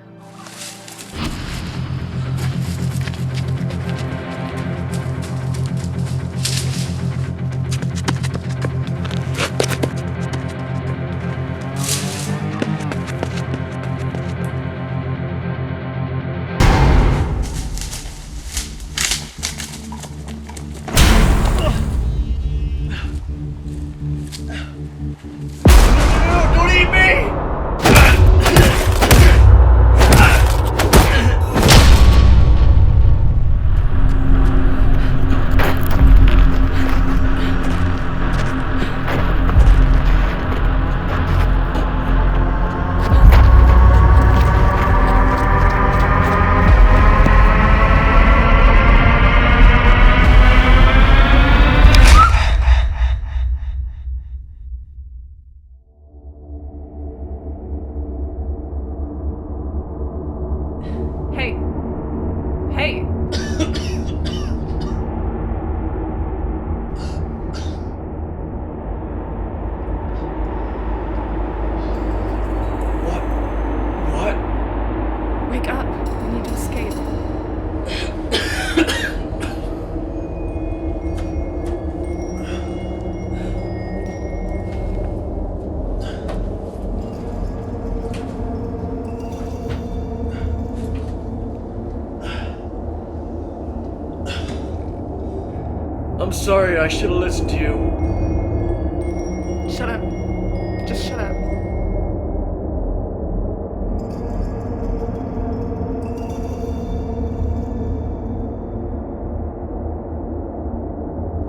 Don't eat me! I'm sorry, I should have listened to you. Shut up. Just shut up.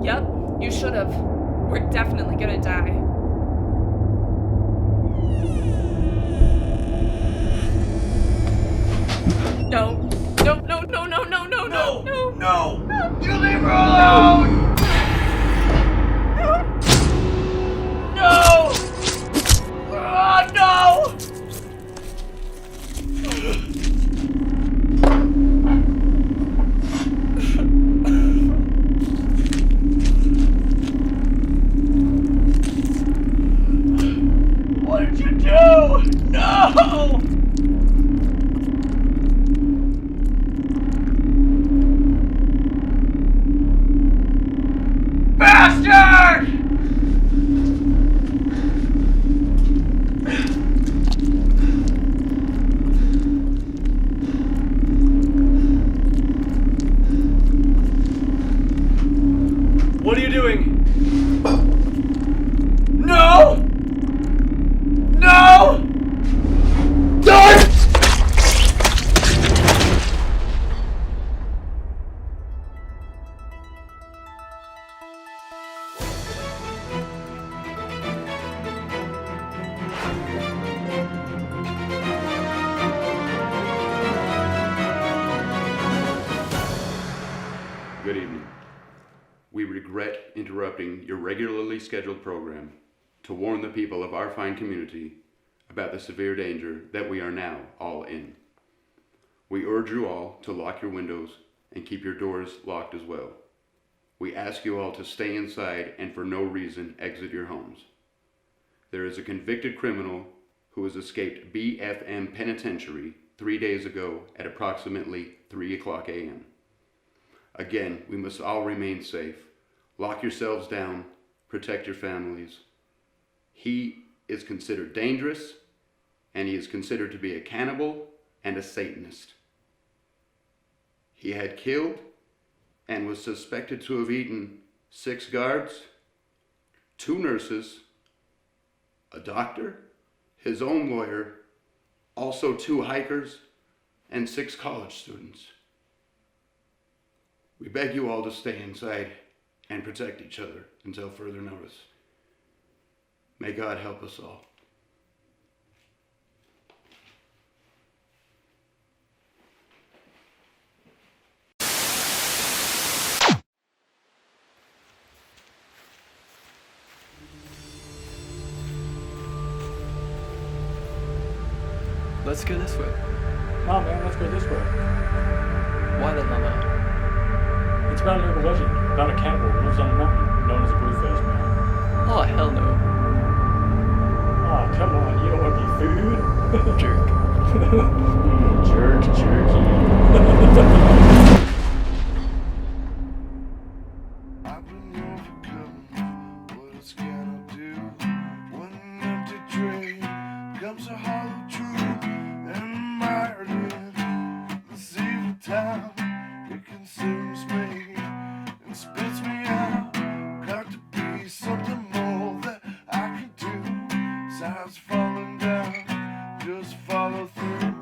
Yep, you should have. We're definitely gonna die. No. No, no, no, no, no, no, no, no. No! You leave her alone! No! Oh, no! What did you do? No! Bastard! What are you doing? No! No! Don't! Good evening. We regret interrupting your regularly scheduled program to warn the people of our fine community about the severe danger that we are now all in. We urge you all to lock your windows and keep your doors locked as well. We ask you all to stay inside and for no reason exit your homes. There is a convicted criminal who has escaped BFM Penitentiary 3 days ago at approximately 3 o'clock a.m. Again, we must all remain safe. Lock yourselves down, protect your families. He is considered dangerous, and he is considered to be a cannibal and a Satanist. He had killed and was suspected to have eaten 6 guards, 2 nurses, a doctor, his own lawyer, also 2 hikers, and 6 college students. We beg you all to stay inside and protect each other until further notice. May God help us all. Let's go this way. No, man, let's go this way. Why the hell not? It's about an urban legend, about a cannibal who lives on a mountain, known as a blue-faced man. Oh, hell no. Oh, come on, you don't want to be food? Jerk. Jerky. I've been overcome. What else can I do? When an empty tray becomes a hollow truth, and mired in this evil town, it consumes me and spits me out. Got to be something more that I can do. Sides falling down, just follow through.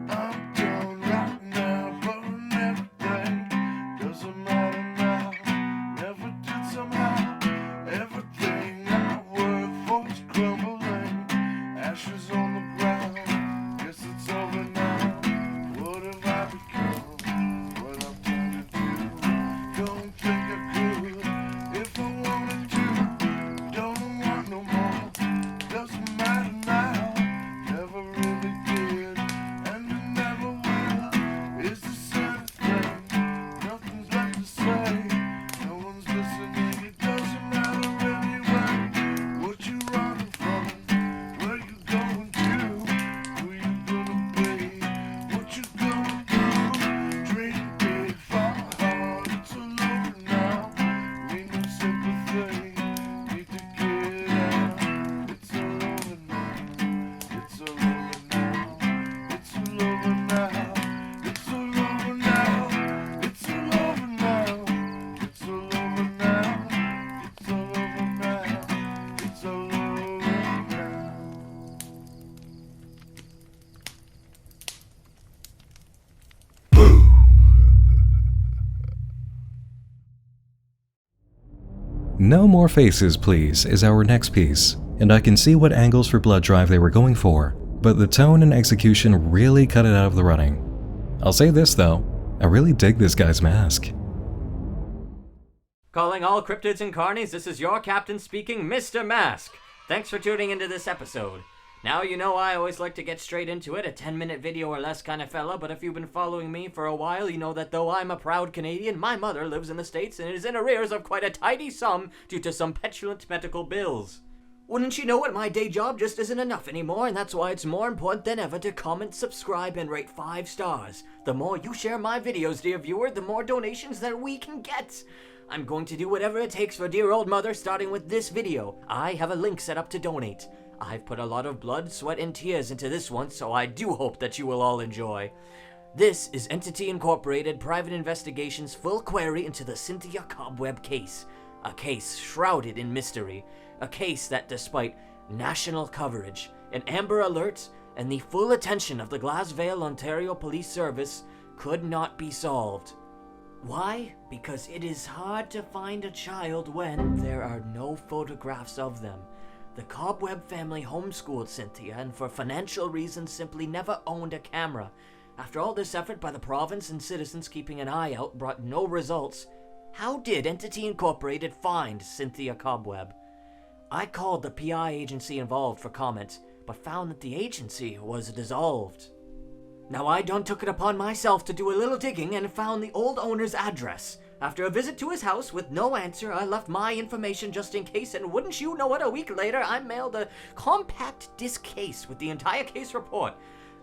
I'm done right now, burn everything. Doesn't matter now, never did somehow. Everything I worked for is crumbling, ashes on the ground. No more faces, please, is our next piece, and I can see what angles for blood drive they were going for, but the tone and execution really cut it out of the running. I'll say this though, I really dig this guy's mask. Calling all cryptids and carnies, this is your captain speaking, Mr. Mask. Thanks for tuning into this episode. Now you know I always like to get straight into it, a 10-minute video or less kind of fella, but if you've been following me for a while, you know that though I'm a proud Canadian, my mother lives in the States and is in arrears of quite a tidy sum due to some petulant medical bills. Wouldn't you know it, my day job just isn't enough anymore, and that's why it's more important than ever to comment, subscribe, and rate 5 stars. The more you share my videos, dear viewer, the more donations that we can get. I'm going to do whatever it takes for dear old mother, starting with this video. I have a link set up to donate. I've put a lot of blood, sweat, and tears into this one, so I do hope that you will all enjoy. This is Entity Incorporated Private Investigation's full query into the Cynthia Cobweb case. A case shrouded in mystery. A case that, despite national coverage, an Amber Alert, and the full attention of the Glassvale, Ontario Police Service, could not be solved. Why? Because it is hard to find a child when there are no photographs of them. The Cobweb family homeschooled Cynthia and for financial reasons simply never owned a camera. After all this effort by the province and citizens keeping an eye out brought no results, how did Entity Incorporated find Cynthia Cobweb? I called the PI agency involved for comment, but found that the agency was dissolved. Now I done took it upon myself to do a little digging and found the old owner's address. After a visit to his house with no answer, I left my information just in case, and wouldn't you know it, a week later I mailed a compact disc case with the entire case report.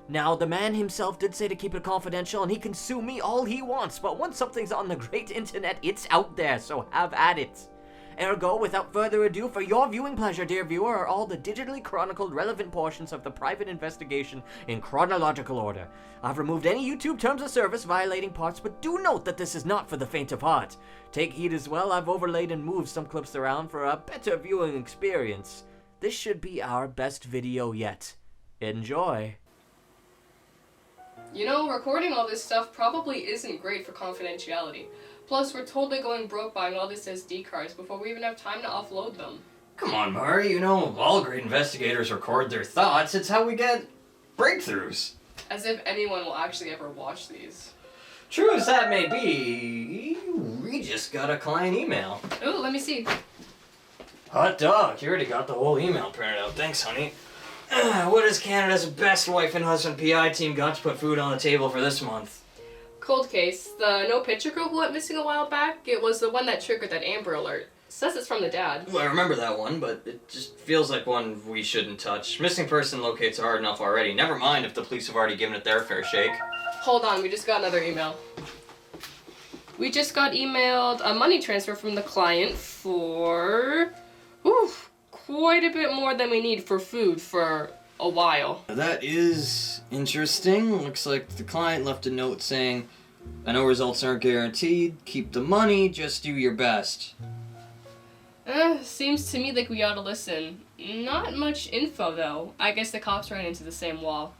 Now, the man himself did say to keep it confidential, and he can sue me all he wants, but once something's on the great internet, it's out there, so have at it. Ergo, without further ado, for your viewing pleasure, dear viewer, are all the digitally chronicled relevant portions of the private investigation in chronological order. I've removed any YouTube terms of service violating parts, but do note that this is not for the faint of heart. Take heed as well, I've overlaid and moved some clips around for a better viewing experience. This should be our best video yet. Enjoy. You know, recording all this stuff probably isn't great for confidentiality. Plus, we're totally going broke buying all these SD cards before we even have time to offload them. Come on, Murray, you know, all great investigators record their thoughts. It's how we get breakthroughs. As if anyone will actually ever watch these. True as that may be, we just got a client email. Ooh, let me see. Hot dog, you already got the whole email printed out. Thanks, honey. What has Canada's best wife and husband PI team got to put food on the table for this month? Cold case. The no picture girl who went missing a while back, it was the one that triggered that Amber Alert. Says it's from the dad. Well, I remember that one, but it just feels like one we shouldn't touch. Missing person locates are hard enough already. Never mind if the police have already given it their fair shake. Hold on, we just got another email. We just got emailed a money transfer from the client for... quite a bit more than we need for food for a while. That is interesting. Looks like the client left a note saying, I know results aren't guaranteed, keep the money, just do your best. Seems to me like we ought to listen. Not much info though. I guess the cops ran into the same wall.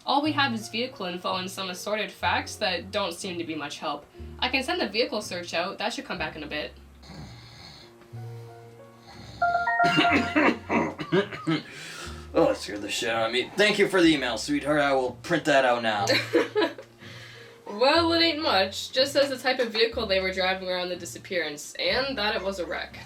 All we have is vehicle info and some assorted facts that don't seem to be much help. I can send the vehicle search out, that should come back in a bit. Oh, that scared the shit out of me. Thank you for the email, sweetheart. I will print that out now. Well, it ain't much. Just says the type of vehicle they were driving around the disappearance, and that it was a wreck.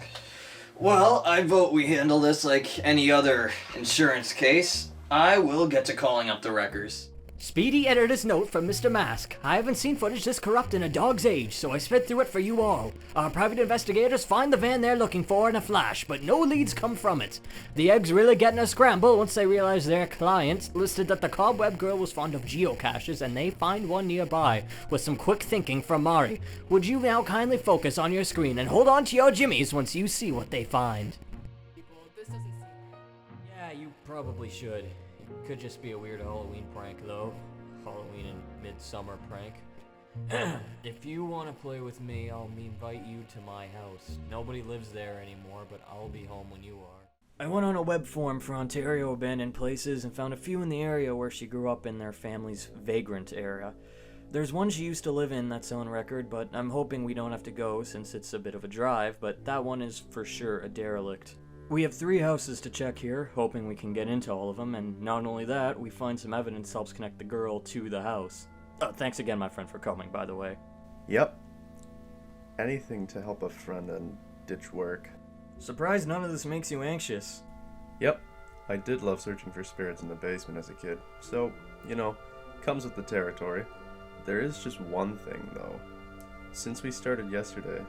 Well, I vote we handle this like any other insurance case. I will get to calling up the wreckers. Speedy editor's note from Mr. Mask. I haven't seen footage this corrupt in a dog's age, so I sped through it for you all. Our private investigators find the van they're looking for in a flash, but no leads come from it. The eggs really get in a scramble once they realize their client listed that the Cobweb girl was fond of geocaches, and they find one nearby. With some quick thinking from Mari, would you now kindly focus on your screen and hold on to your jimmies once you see what they find? Yeah, you probably should. Could just be a weird Halloween prank, though. Halloween and midsummer prank. If you want to play with me, I'll invite you to my house. Nobody lives there anymore, but I'll be home when you are. I went on a web forum for Ontario abandoned places and found a few in the area where she grew up in their family's vagrant area. There's one she used to live in that's on record, but I'm hoping we don't have to go since it's a bit of a drive, but that one is for sure a derelict. We have 3 houses to check here, hoping we can get into all of them, and not only that, we find some evidence helps connect the girl to the house. Thanks again, my friend, for coming, by the way. Yep. Anything to help a friend and ditch work. Surprised none of this makes you anxious. Yep. I did love searching for spirits in the basement as a kid, so, comes with the territory. There is just one thing, though. Since we started yesterday,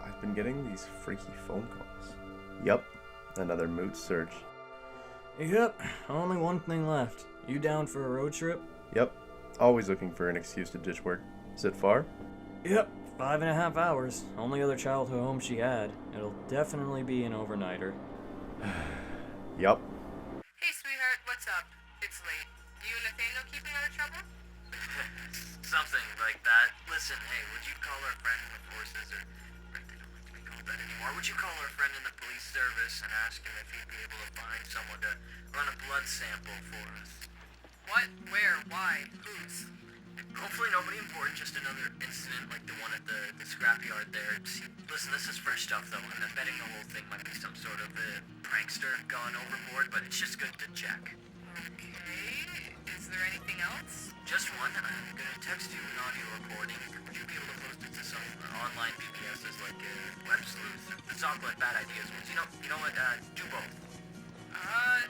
I've been getting these freaky phone calls. Yep, another moot search. Yep, only one thing left. You down for a road trip? Yep, always looking for an excuse to ditch work. Is it far? Yep, 5.5 hours. Only other childhood home she had. It'll definitely be an overnighter. Yep. Hey, sweetheart, what's up? It's late. You and Nathaniel keeping out of trouble? Something like that. Listen, hey, would you call our friend in the forces, or they don't like to be called that anymore, would you call our friend in the police service and ask him if he'd be able to find someone to run a blood sample for us? What? Where? Why? Whose? Hopefully nobody important, just another incident like the one at the scrapyard there. See, listen, this is fresh stuff though, and I'm betting the whole thing might be some sort of prankster gone overboard, but it's just good to check. Okay. Is there anything else? Just one. I'm gonna text you an audio recording. Would you be able to post it to some online BBSs like Web Sleuth, the Zoltan Bad Ideas ones? You know what? Do both.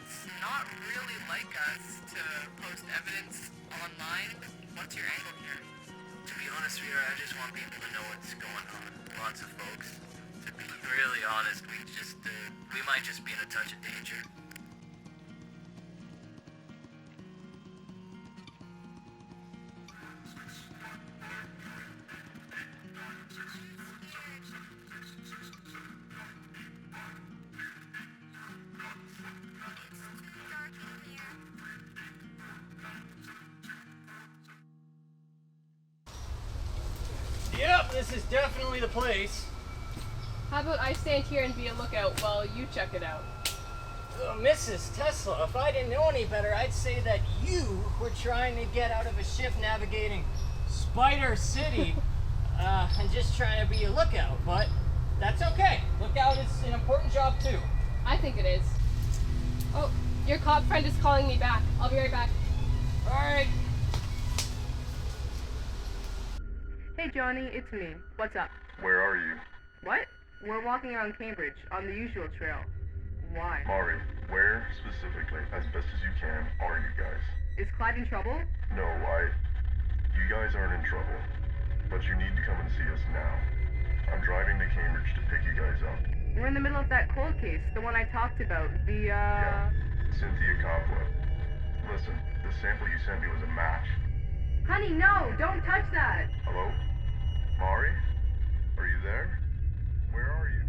It's not really like us to post evidence online. What's your angle here? To be honest, sweetheart, I just want people to know what's going on. Lots of folks. To be really honest, we might just be in a touch of danger. Yep, this is definitely the place. How about I stand here and be a lookout while you check it out? Mrs. Tesla, if I didn't know any better, I'd say that you were trying to get out of a shift navigating Spider City and just trying to be a lookout, but that's okay. Lookout is an important job too. I think it is. Oh, your cop friend is calling me back. I'll be right back. Alright. Hey Johnny, it's me. What's up? Where are you? What? We're walking around Cambridge, on the usual trail. Why? Mari, where specifically, as best as you can, are you guys? Is Clyde in trouble? No, you guys aren't in trouble, but you need to come and see us now. I'm driving to Cambridge to pick you guys up. We're in the middle of that cold case, the one I talked about, Yeah, Cynthia Cobweb. Listen, the sample you sent me was a match. Honey, no! Don't touch that! Hello? Mari? Are you there? Where are you?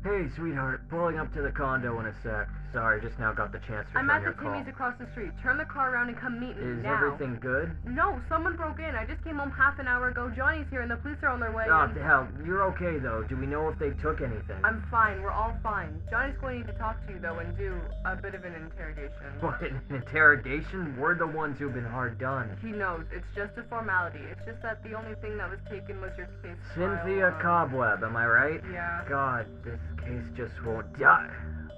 Hey, sweetheart. Pulling up to the condo in a sec. Sorry, just now got the chance to I'm return at your the call. Timmy's across the street. Turn the car around and come meet me Is now. everything good? No, someone broke in. I just came home half an hour ago. Johnny's here and the police are on their way. Oh, hell, you're okay though. Do we know if they took anything? I'm fine. We're all fine. Johnny's going to need to talk to you, though, and do a bit of an interrogation. What, an interrogation? We're the ones who've been hard done. He knows. It's just a formality. It's just that the only thing that was taken was your case Cynthia Cobweb, am I right? Yeah. God, this case just won't die.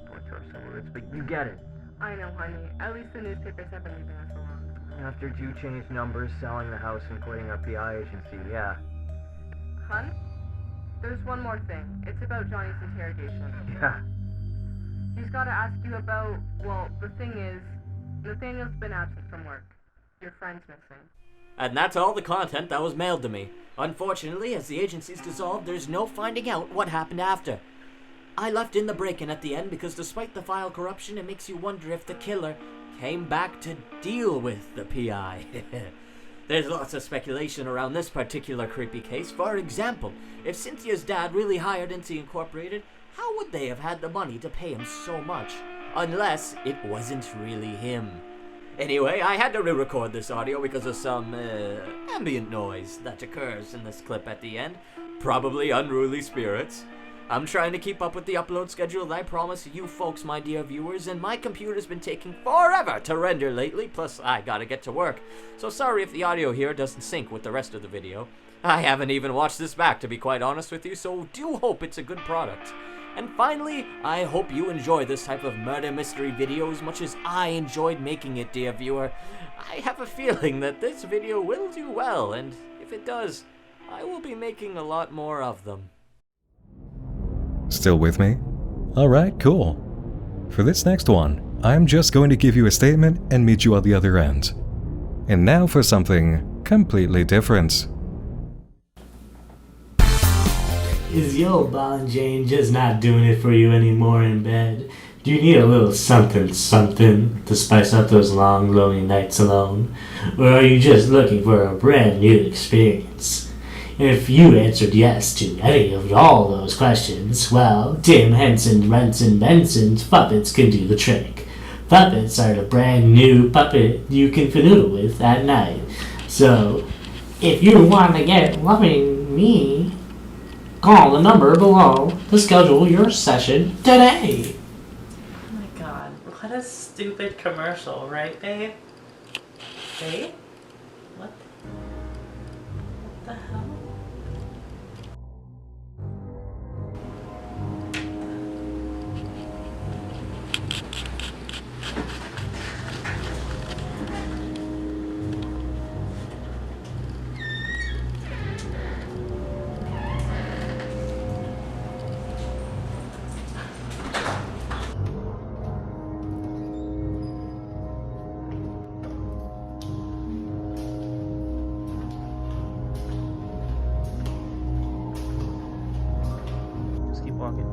Boy, some words, but you get it. I know, honey. At least the newspapers have been leaving us alone. After you changed numbers, selling the house, and quitting our PI agency, yeah. Hun? There's one more thing. It's about Johnny's interrogation. Yeah. He's got to ask you about, well, the thing is, Nathaniel's been absent from work. Your friend's missing. And that's all the content that was mailed to me. Unfortunately, as the agency's dissolved, there's no finding out what happened after. I left in the break-in at the end because despite the file corruption, it makes you wonder if the killer came back to deal with the PI. There's lots of speculation around this particular creepy case. For example, if Cynthia's dad really hired Insan Incorporated, how would they have had the money to pay him so much? Unless it wasn't really him. Anyway, I had to re-record this audio because of some ambient noise that occurs in this clip at the end. Probably unruly spirits. I'm trying to keep up with the upload schedule that I promised you folks, my dear viewers, and my computer's been taking forever to render lately, plus I gotta get to work. So sorry if the audio here doesn't sync with the rest of the video. I haven't even watched this back, to be quite honest with you, so do hope it's a good product. And finally, I hope you enjoy this type of murder mystery video as much as I enjoyed making it, dear viewer. I have a feeling that this video will do well, and if it does, I will be making a lot more of them. Still with me? Alright, cool. For this next one, I'm just going to give you a statement and meet you at the other end. And now for something completely different. Is your ball and chain just not doing it for you anymore in bed? Do you need a little something something to spice up those long, lonely nights alone? Or are you just looking for a brand new experience? If you answered yes to any of all those questions, well, Tim Henson, Renson, Benson's puppets can do the trick. Puppets are the brand new puppet you can fanoodle with at night. So, if you want to get loving me, call the number below to schedule your session today. Oh my god, what a stupid commercial, right, babe? Babe? What the hell? Just keep walking.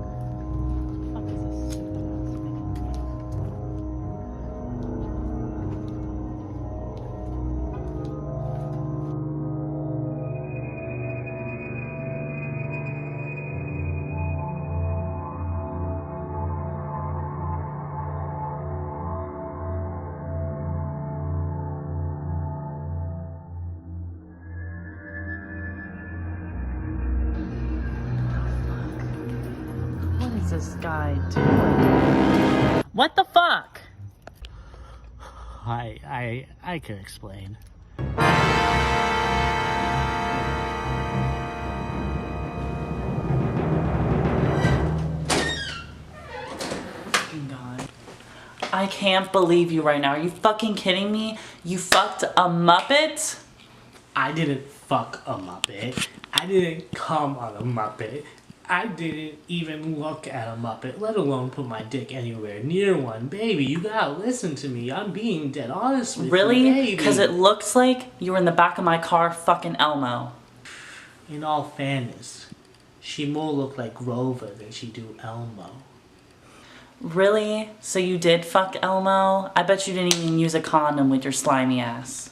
What is this guy doing? What the fuck? I can explain. God. I can't believe you right now. Are you fucking kidding me? You fucked a Muppet? I didn't fuck a Muppet. I didn't come on a Muppet. I didn't even look at a Muppet, let alone put my dick anywhere near one. Baby, you gotta listen to me. I'm being dead honest with you, Really? baby. Because it looks like you were in the back of my car fucking Elmo. In all fairness, she more look like Grover than she do Elmo. Really? So you did fuck Elmo? I bet you didn't even use a condom with your slimy ass.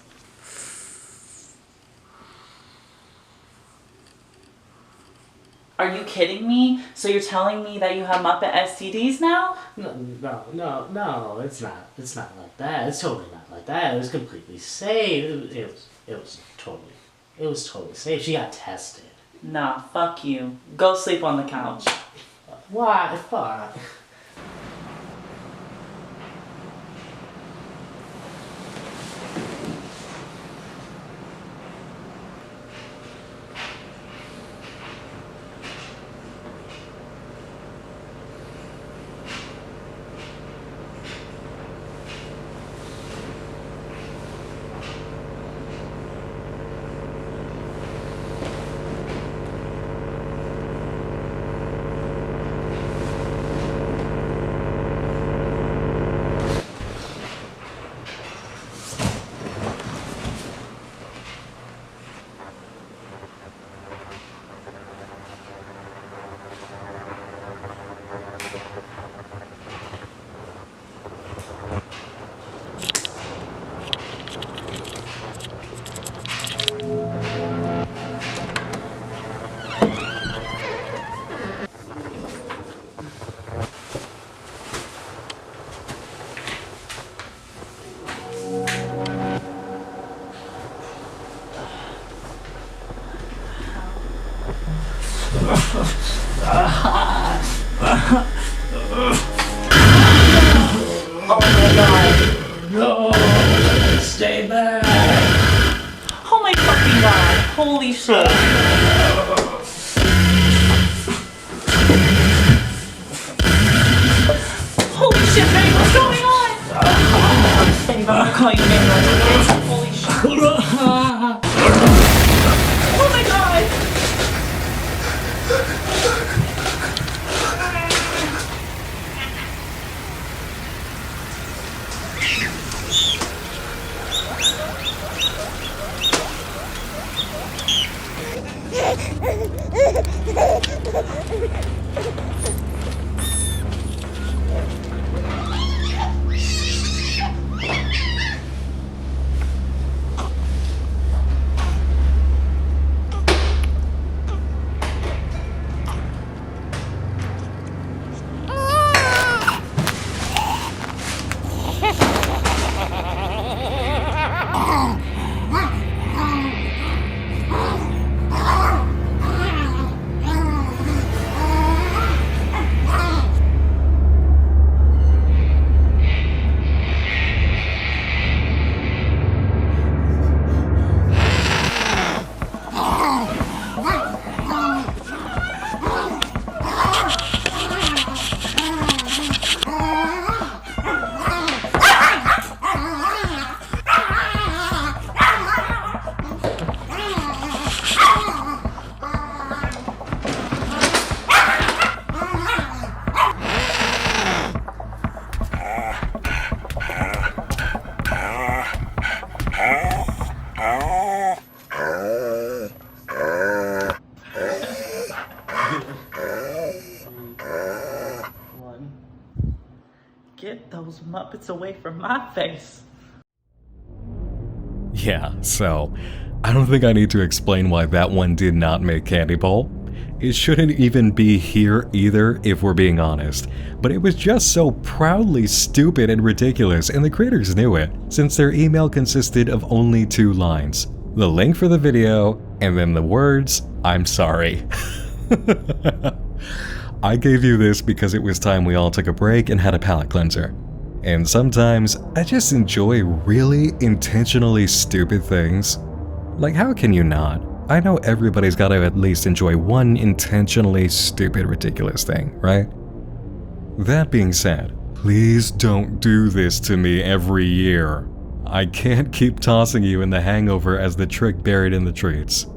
Are you kidding me? So you're telling me that you have Muppet STDs now? No, it's not. It's not like that. It's totally not like that. It was completely safe. It was totally safe. She got tested. Nah, fuck you. Go sleep on the couch. Why? Fuck. Oh my god. No. Stay back. Oh my fucking god. Holy shit. Holy shit, babe, what's going on? Babe, I'm gonna call you ambulance, okay? Holy shit. Oh my god. Get those Muppets away from my face. Yeah, so I don't think I need to explain why that one did not make Candy Bowl. It shouldn't even be here either, if we're being honest, but it was just so proudly stupid and ridiculous, and the creators knew it, since their email consisted of only 2 lines. The link for the video, and then the words, "I'm sorry." I gave you this because it was time we all took a break and had a palate cleanser. And sometimes, I just enjoy really intentionally stupid things. Like, how can you not? I know everybody's got to at least enjoy one intentionally stupid, ridiculous thing, right? That being said, please don't do this to me every year. I can't keep tossing you in the Hangover as the trick buried in the treats.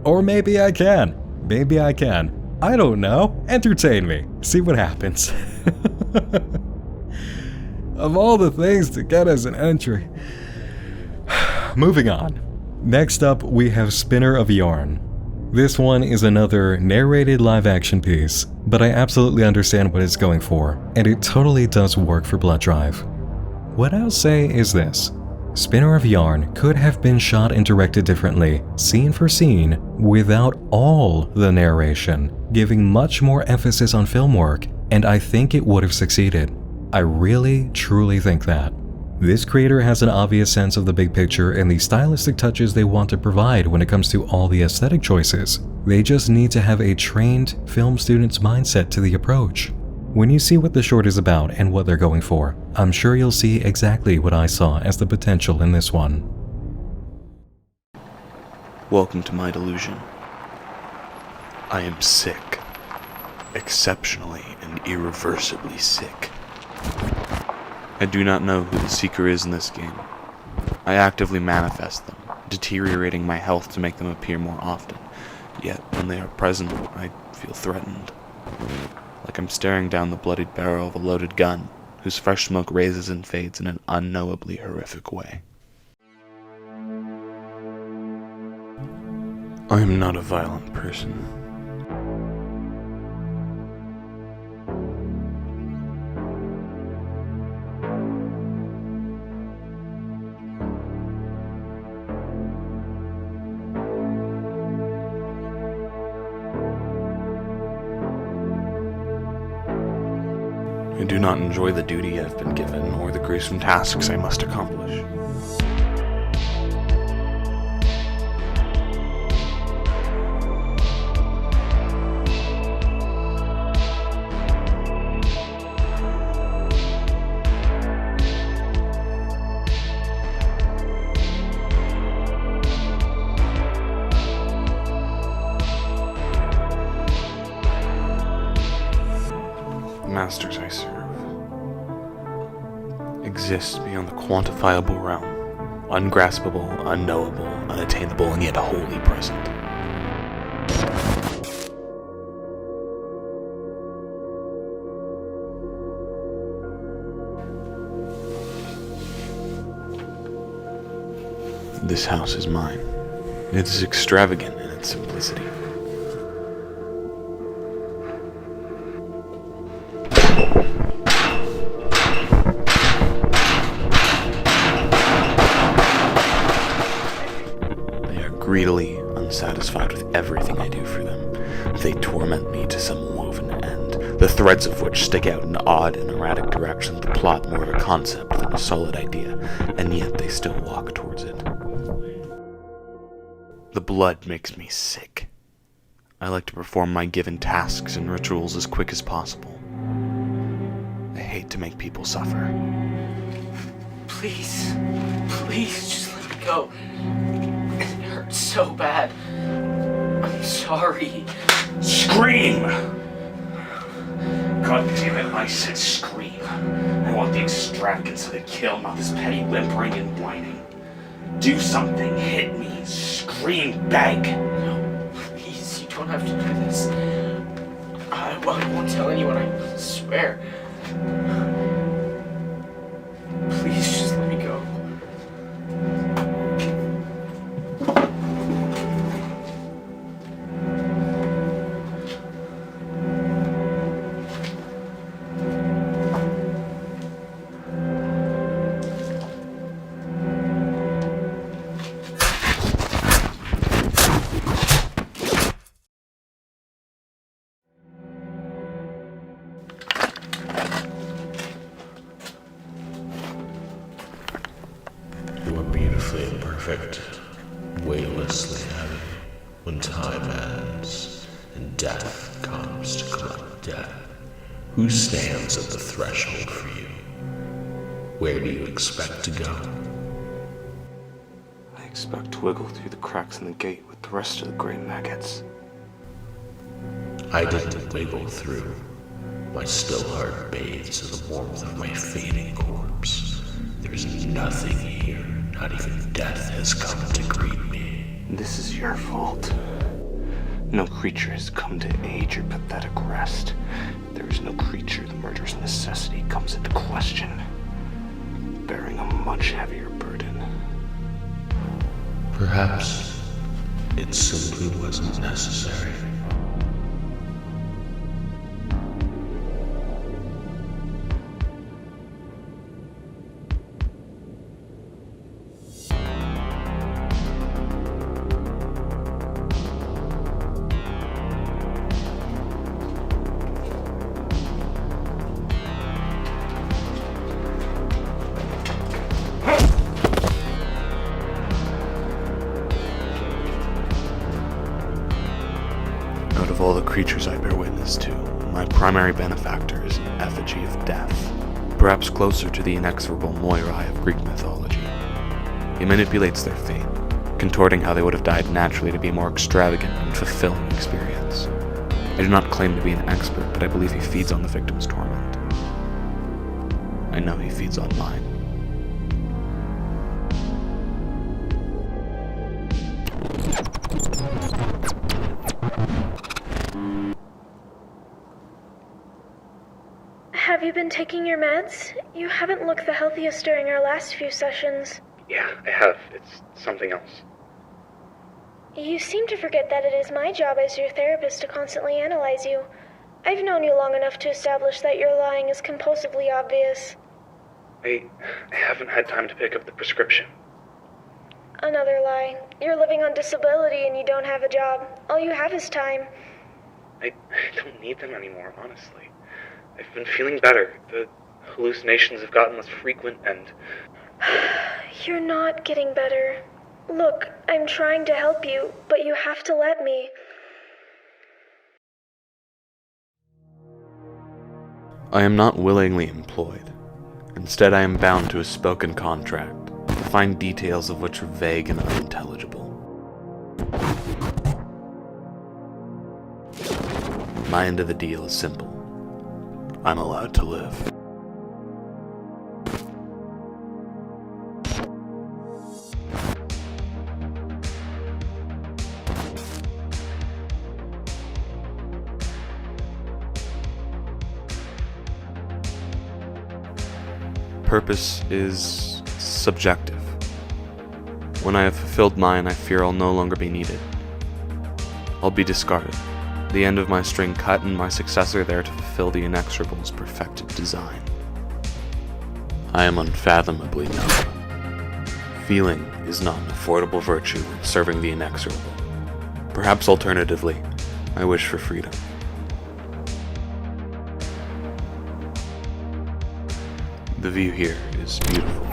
Or maybe I can. Maybe I can. I don't know. Entertain me. See what happens. Of all the things to get as an entry. Moving on. Next up, we have Spinner of Yarn. This one is another narrated live-action piece, but I absolutely understand what it's going for, and it totally does work for Blood Drive. What I'll say is this. Spinner of Yarn could have been shot and directed differently, scene for scene, without all the narration, giving much more emphasis on film work, and I think it would have succeeded. I really, truly think that. This creator has an obvious sense of the big picture and the stylistic touches they want to provide when it comes to all the aesthetic choices. They just need to have a trained film student's mindset to the approach. When you see what the short is about and what they're going for, I'm sure you'll see exactly what I saw as the potential in this one. Welcome to my delusion. I am sick. Exceptionally and irreversibly sick. I do not know who the seeker is in this game. I actively manifest them, deteriorating my health to make them appear more often. Yet, when they are present, I feel threatened. Like I'm staring down the bloodied barrel of a loaded gun, whose fresh smoke raises and fades in an unknowably horrific way. I am not a violent person. I do not enjoy the duty I've been given, or the gruesome tasks I must accomplish. masters I serve exist beyond the quantifiable realm, ungraspable, unknowable, unattainable, and yet wholly present. This house is mine. It is extravagant in its simplicity. They are greedily unsatisfied with everything I do for them. They torment me to some woven end, the threads of which stick out in odd and erratic directions, the plot more of a concept than a solid idea, and yet they still walk towards it. The blood makes me sick. I like to perform my given tasks and rituals as quick as possible. I hate to make people suffer. Please, please, just let me go. It hurts so bad. I'm sorry. Scream! God damn it, I said scream. I want the extravagance of the kill, not this petty whimpering and whining. Do something, hit me, scream, beg. No, please, you don't have to do this. I won't tell anyone, I swear. Please, just let me go. You are beautifully imperfect, weightlessly heavy. When time ends and death comes to collect death, who stands at the threshold for you? Where do you expect to go? I expect to wiggle through the cracks in the gate with the rest of the gray maggots. I didn't wiggle through. My still heart bathes in the warmth of my fading corpse. There's nothing here, not even death has come to greet me. This is your fault. No creature has come to aid your pathetic rest. There is no creature the murder's necessity comes into question, bearing a much heavier burden. Perhaps it simply wasn't necessary. Of all the creatures I bear witness to, my primary benefactor is an effigy of death, perhaps closer to the inexorable Moirai of Greek mythology. He manipulates their fate, contorting how they would have died naturally to be a more extravagant and fulfilling experience. I do not claim to be an expert, but I believe he feeds on the victim's torment. I know he feeds on mine. Have you been taking your meds? You haven't looked the healthiest during our last few sessions. Yeah, I have. It's something else. You seem to forget that it is my job as your therapist to constantly analyze you. I've known you long enough to establish that your lying is compulsively obvious. I haven't had time to pick up the prescription. Another lie. You're living on disability and you don't have a job. All you have is time. I don't need them anymore, honestly. I've been feeling better. The hallucinations have gotten less frequent and... You're not getting better. Look, I'm trying to help you, but you have to let me. I am not willingly employed. Instead, I am bound to a spoken contract, to find details of which are vague and unintelligible. My end of the deal is simple. I'm allowed to live. Purpose is subjective. When I have fulfilled mine, I fear I'll no longer be needed. I'll be discarded, the end of my string cut and my successor there to fulfill the inexorable's perfected design. I am unfathomably numb. Feeling is not an affordable virtue serving the inexorable. Perhaps alternatively, I wish for freedom. The view here is beautiful.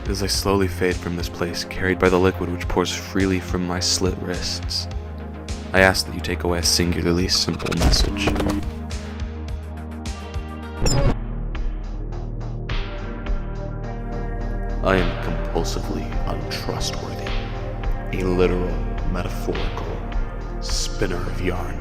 As I slowly fade from this place, carried by the liquid which pours freely from my slit wrists, I ask that you take away a singularly simple message. I am compulsively untrustworthy, a literal, metaphorical spinner of yarn.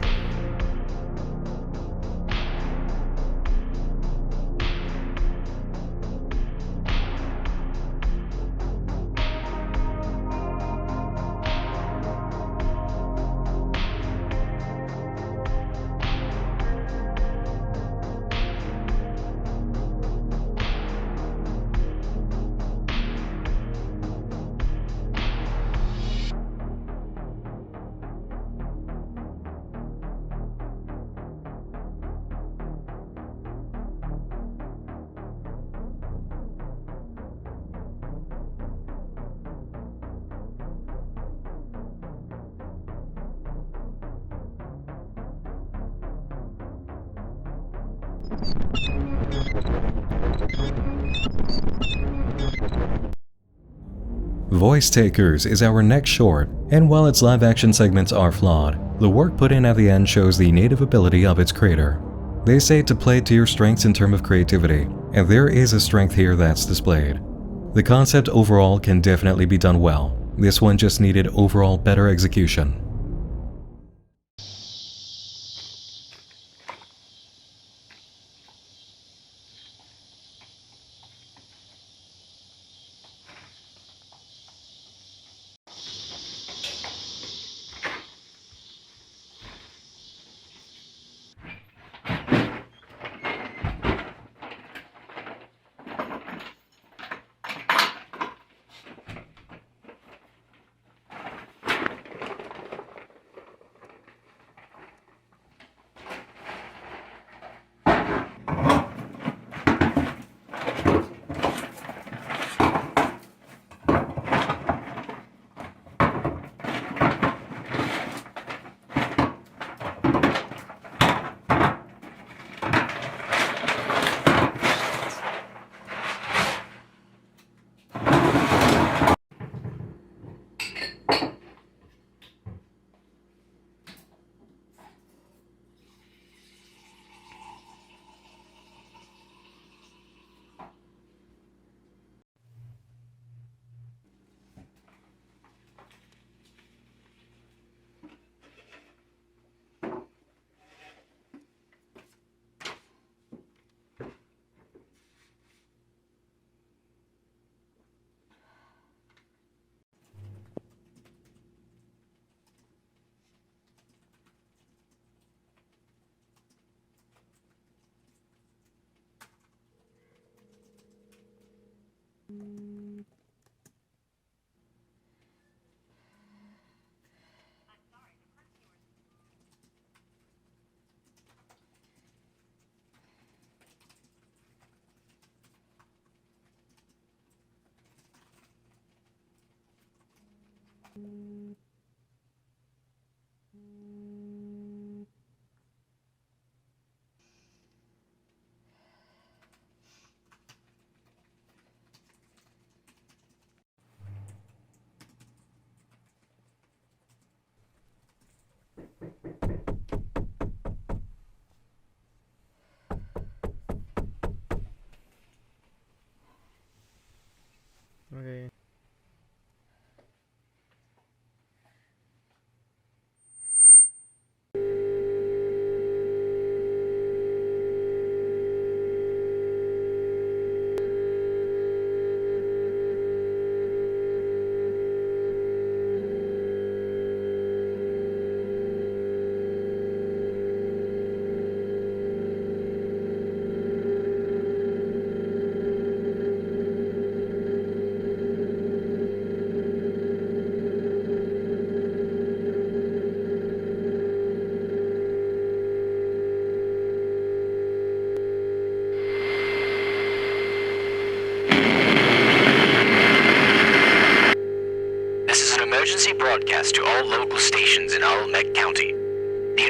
Voice Takers is our next short, and while its live-action segments are flawed, the work put in at the end shows the native ability of its creator. They say to play to your strengths in terms of creativity, and there is a strength here that's displayed. The concept overall can definitely be done well. This one just needed overall better execution.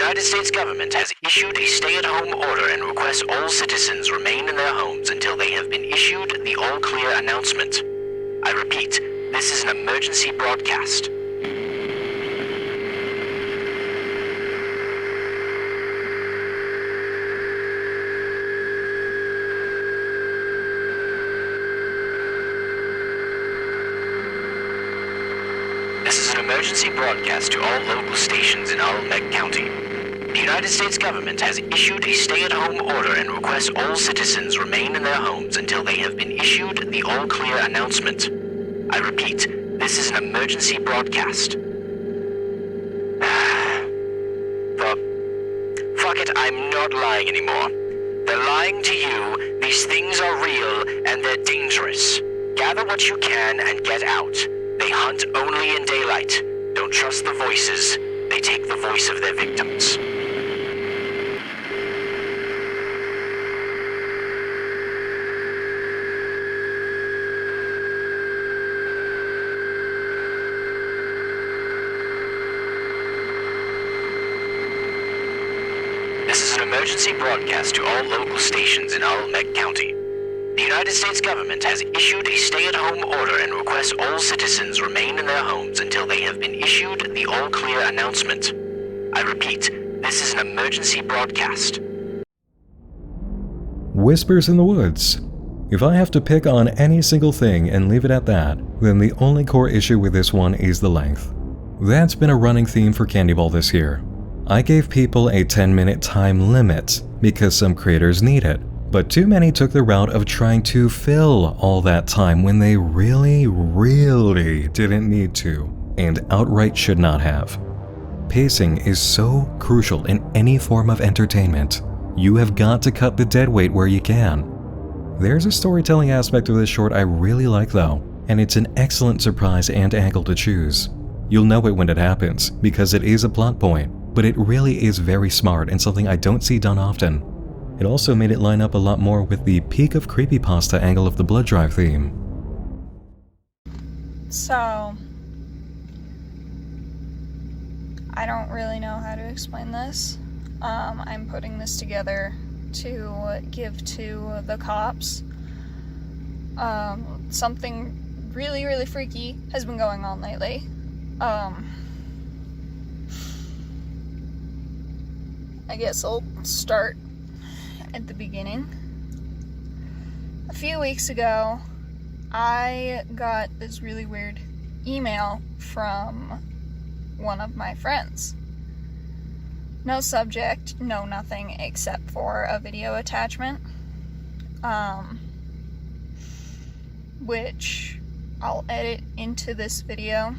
United States government has issued a stay-at-home order and requests all citizens remain in their homes until they have been issued the all-clear announcement. I repeat, this is an emergency broadcast. This is an emergency broadcast to all local stations in Urbex County. The United States government has issued a stay-at-home order and requests all citizens remain in their homes until they have been issued the all-clear announcement. I repeat, this is an emergency broadcast. Fuck it, I'm not lying anymore. They're lying to you, these things are real, and they're dangerous. Gather what you can and get out. They hunt only in daylight. Don't trust the voices. They take the voice of their victims. This is an emergency broadcast to all local stations in Urbex County. The United States government has issued a stay-at-home order and requests all citizens remain in their homes until they have been issued the all-clear announcement. I repeat, this is an emergency broadcast. Whispers in the Woods. If I have to pick on any single thing and leave it at that, then the only core issue with this one is the length. That's been a running theme for Candy Ball this year. I gave people a 10-minute time limit because some creators need it, but too many took the route of trying to fill all that time when they really didn't need to, and outright should not have. Pacing is so crucial in any form of entertainment. You have got to cut the dead weight where you can. There's a storytelling aspect of this short I really like though, and it's an excellent surprise and angle to choose. You'll know it when it happens, because it is a plot point, but it really is very smart and something I don't see done often. It also made it line up a lot more with the peak of creepypasta angle of the blood drive theme. So, I don't really know how to explain this. I'm putting this together to give to the cops. Something really freaky has been going on lately. I guess I'll start at the beginning. A few weeks ago, I got this really weird email from one of my friends. No subject, no nothing except for a video attachment, which I'll edit into this video.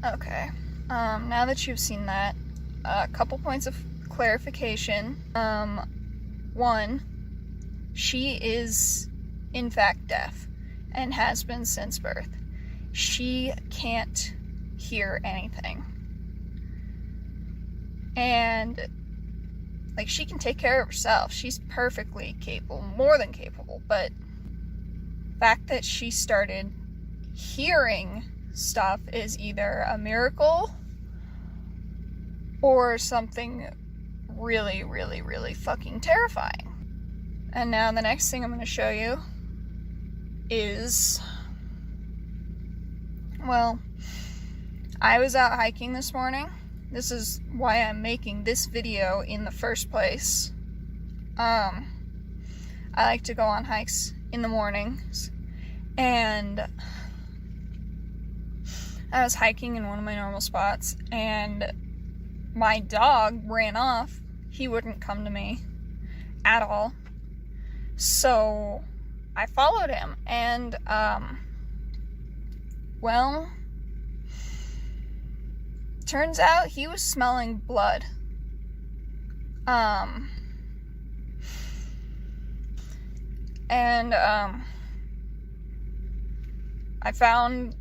Okay. Now that you've seen that, a couple points of clarification. One, she is in fact deaf and has been since birth. She can't hear anything. And, like, she can take care of herself. She's perfectly capable, more than capable, but the fact that she started hearing stuff is either a miracle or something really, really, really fucking terrifying. And now the next thing I'm going to show you is, well, I was out hiking this morning. This is why I'm making this video in the first place. I like to go on hikes in the mornings, and I was hiking in one of my normal spots, and my dog ran off. He wouldn't come to me at all. So I followed him, and, well, turns out he was smelling blood. I found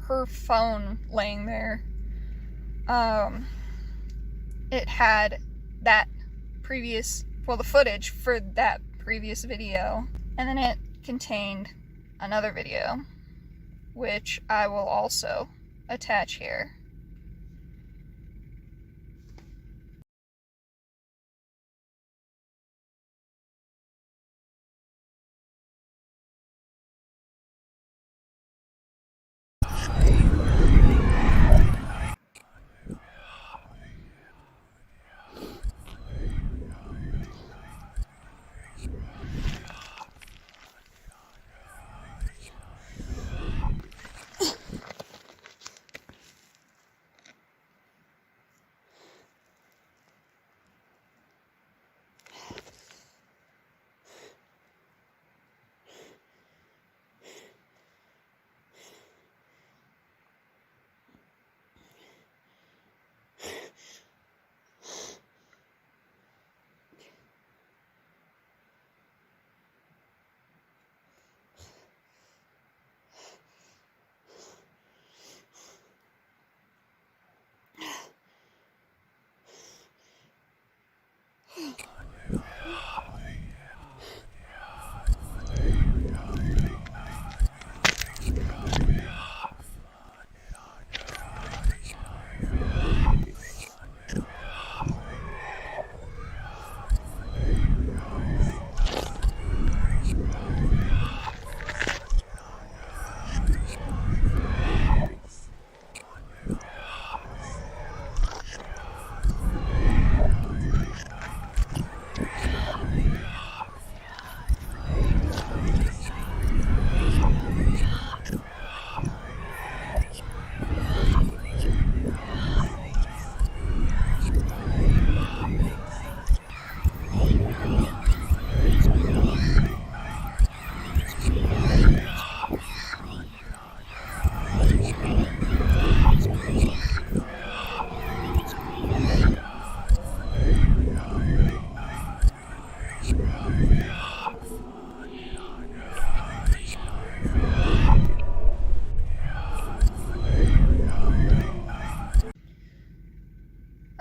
her phone laying there. It had that previous, well, the footage for that previous video, and then it contained another video, which I will also attach here.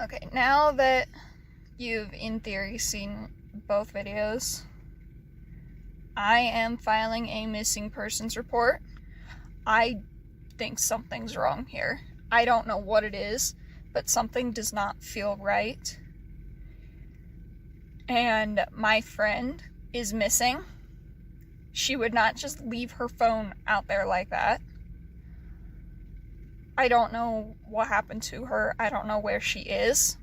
Okay, now that you've, in theory, seen both videos, I am filing a missing persons report. I think something's wrong here. I don't know what it is, but something does not feel right. And my friend is missing. She would not just leave her phone out there like that. I don't know what happened to her. I don't know where she is.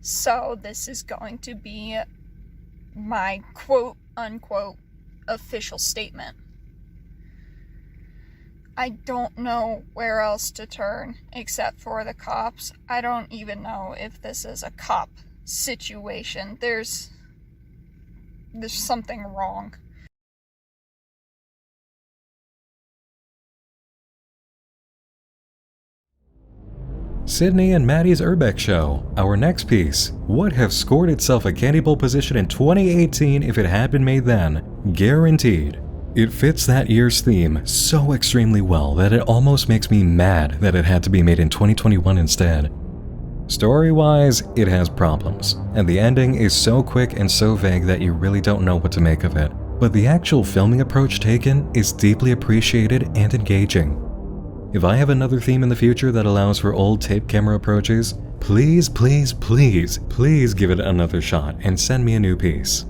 So this is going to be my quote-unquote official statement. I don't know where else to turn except for the cops. I don't even know if this is a cop situation. There's something wrong. Sidney and Maddie's Urbex show, our next piece, would have scored itself a Candy Bowl position in 2018 if it had been made then, guaranteed. It fits that year's theme so extremely well that it almost makes me mad that it had to be made in 2021 instead. Story-wise, it has problems, and the ending is so quick and so vague that you really don't know what to make of it. But the actual filming approach taken is deeply appreciated and engaging. If I have another theme in the future that allows for old tape camera approaches, please, please, please, please give it another shot and send me a new piece.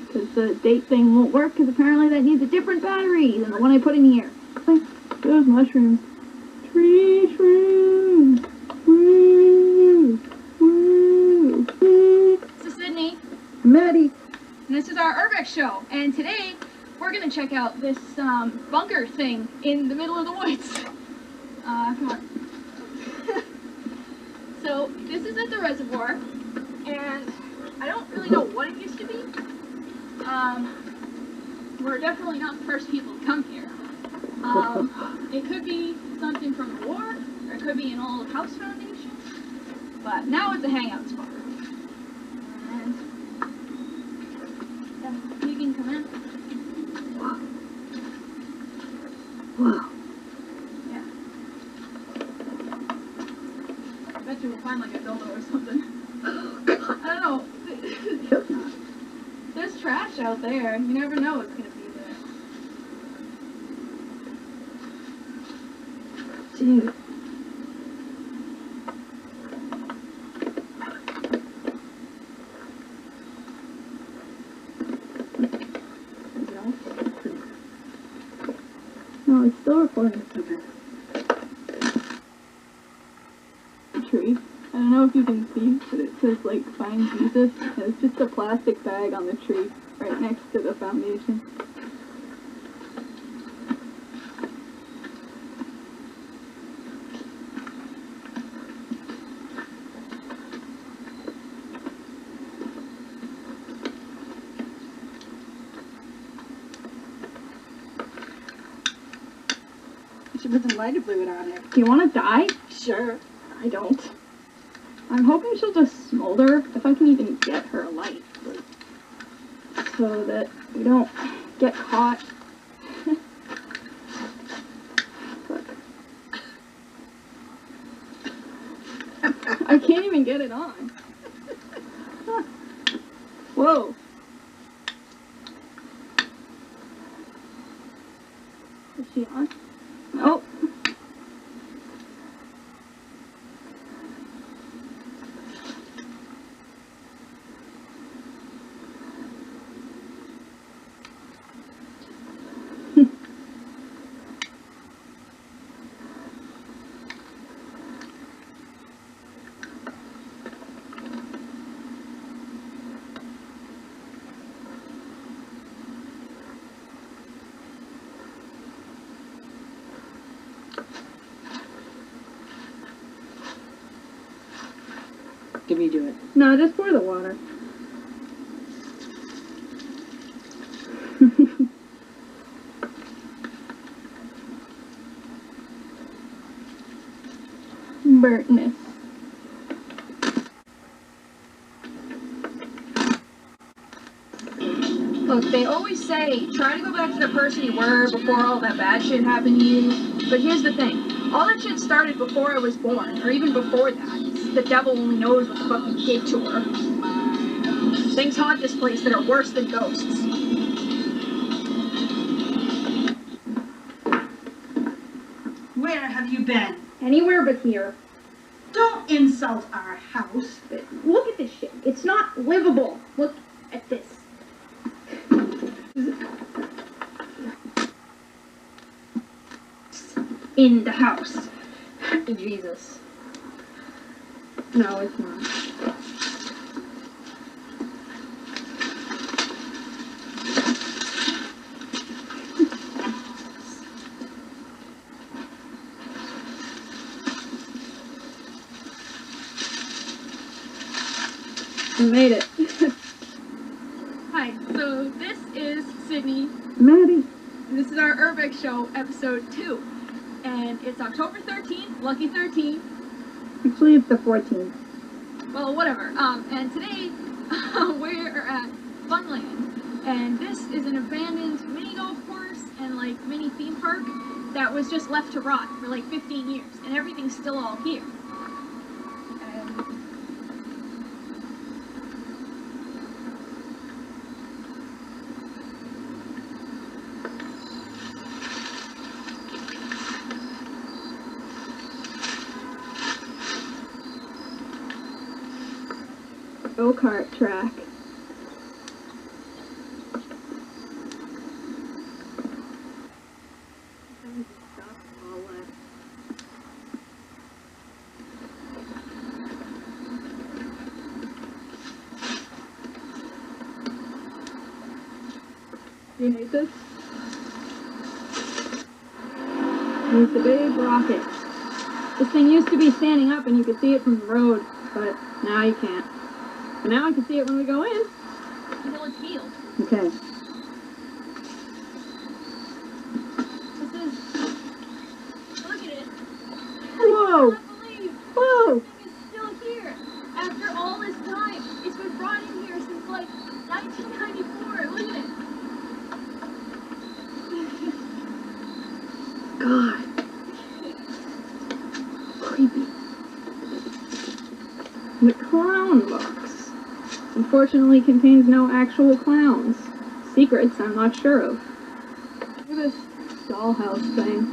Because the date thing won't work because apparently that needs a different battery than the one I put in here. Those mushrooms. Tree shrooms. Woo. Woo. Woo. This is Sidney. Maddie. And this is our Urbex show. And today we're going to check out this bunker thing in the middle of the woods. Come on. So this is at the reservoir. And I don't really know what it used to be. We're definitely not the first people to come here. It could be something from the war, or it could be an old house foundation, but now it's a hangout spot. And yeah, you can come in. Wow. Wow. Yeah. I bet you we'll find like a dildo or something. I don't know. There's trash out there. You never know what's gonna be there. Dude. No, it's still recording. Tree. I don't know if you can see, but it says like "Find Jesus," and it's just a plastic bag on the tree right next to the foundation. You should put some lighter fluid on it. Do you want to die? Sure. I don't. I'm hoping she'll just smolder, if I can even get her a light, so that we don't get caught. I can't even get it on. Whoa. Is she on? Nope. Give me do it. No, just pour the water. Burntness. Look, they always say, try to go back to the person you were before all that bad shit happened to you. But here's the thing. All that shit started before I was born, or even before that. The devil only knows what the fuck he did to her. Things haunt this place that are worse than ghosts. Where have you been? Anywhere but here. Don't insult our house. Look at this shit. It's not livable. Look at this. In the house. Jesus. No, it's not. You made it. Hi, so this is Sidney. Maddie. And this is our Urbex show, episode 2. And it's October 13th, lucky 13. Actually, it's the 14th. Well, whatever. And today, we're at Funland. And this is an abandoned mini golf course and, like, mini theme park that was just left to rot for, like, 15 years. And everything's still all here. Go-kart track. Do you hate this? It's a big rocket. This thing used to be standing up and you could see it from the road, but now you can't. But now I can see it when we go in. Until it's healed. Okay. This is... Look at it. Whoa! I can't believe Whoa! this thing is still here. After all this time. It's been rotting here since, like, 1994. Look at it. God. Creepy. The clown box. Unfortunately contains no actual clowns. Secrets I'm not sure of. Look at this dollhouse thing.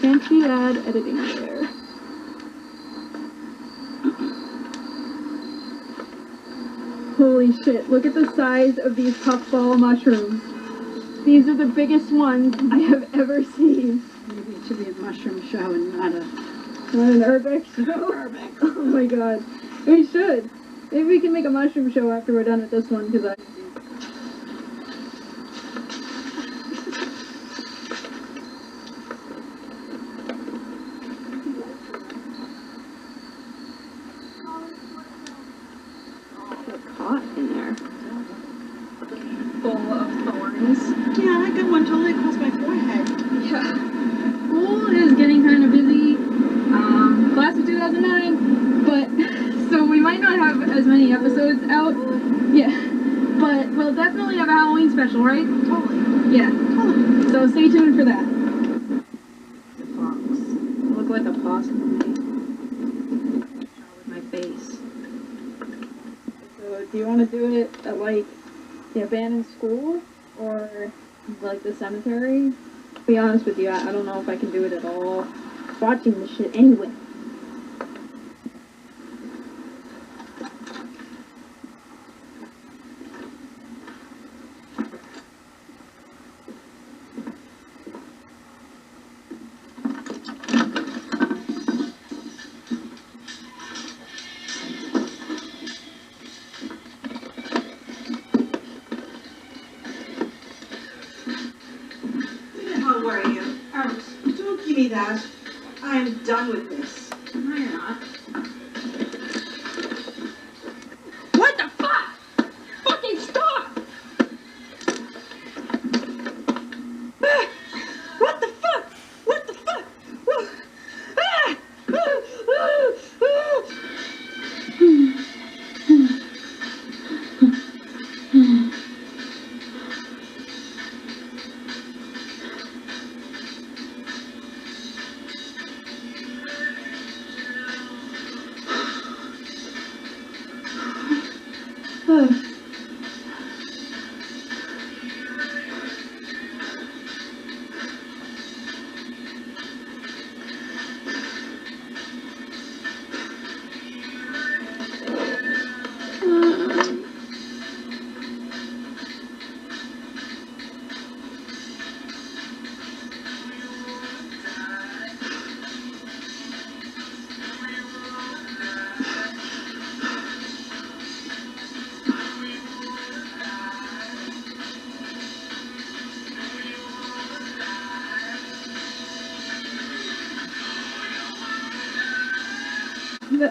Can't you add editing layer? Holy shit, look at the size of these puffball mushrooms. These are the biggest ones I have ever seen. Maybe it should be a mushroom show and not an Urbex show? Urbex. Oh my god. We should. Maybe we can make a mushroom show after we're done with this one, because caught in there. Full of thorns. Yeah, that good one totally across my forehead. Yeah. School is getting kind of busy. Class of 2009. But, so we might not have as many episodes out. Yeah. But we'll definitely have a Halloween special, right? Totally. Yeah. Totally. So stay tuned for that. The fox. I look like a possum to me. With my face. So, do you want to do it at, like, the abandoned school? Or, like, the cemetery? To be honest with you, I don't know if I can do it at all. Watching this shit anyway. How are you? Don't give me that. I'm done with this. No, you're not. What the fuck? Fucking stop! What the fuck? What the fuck?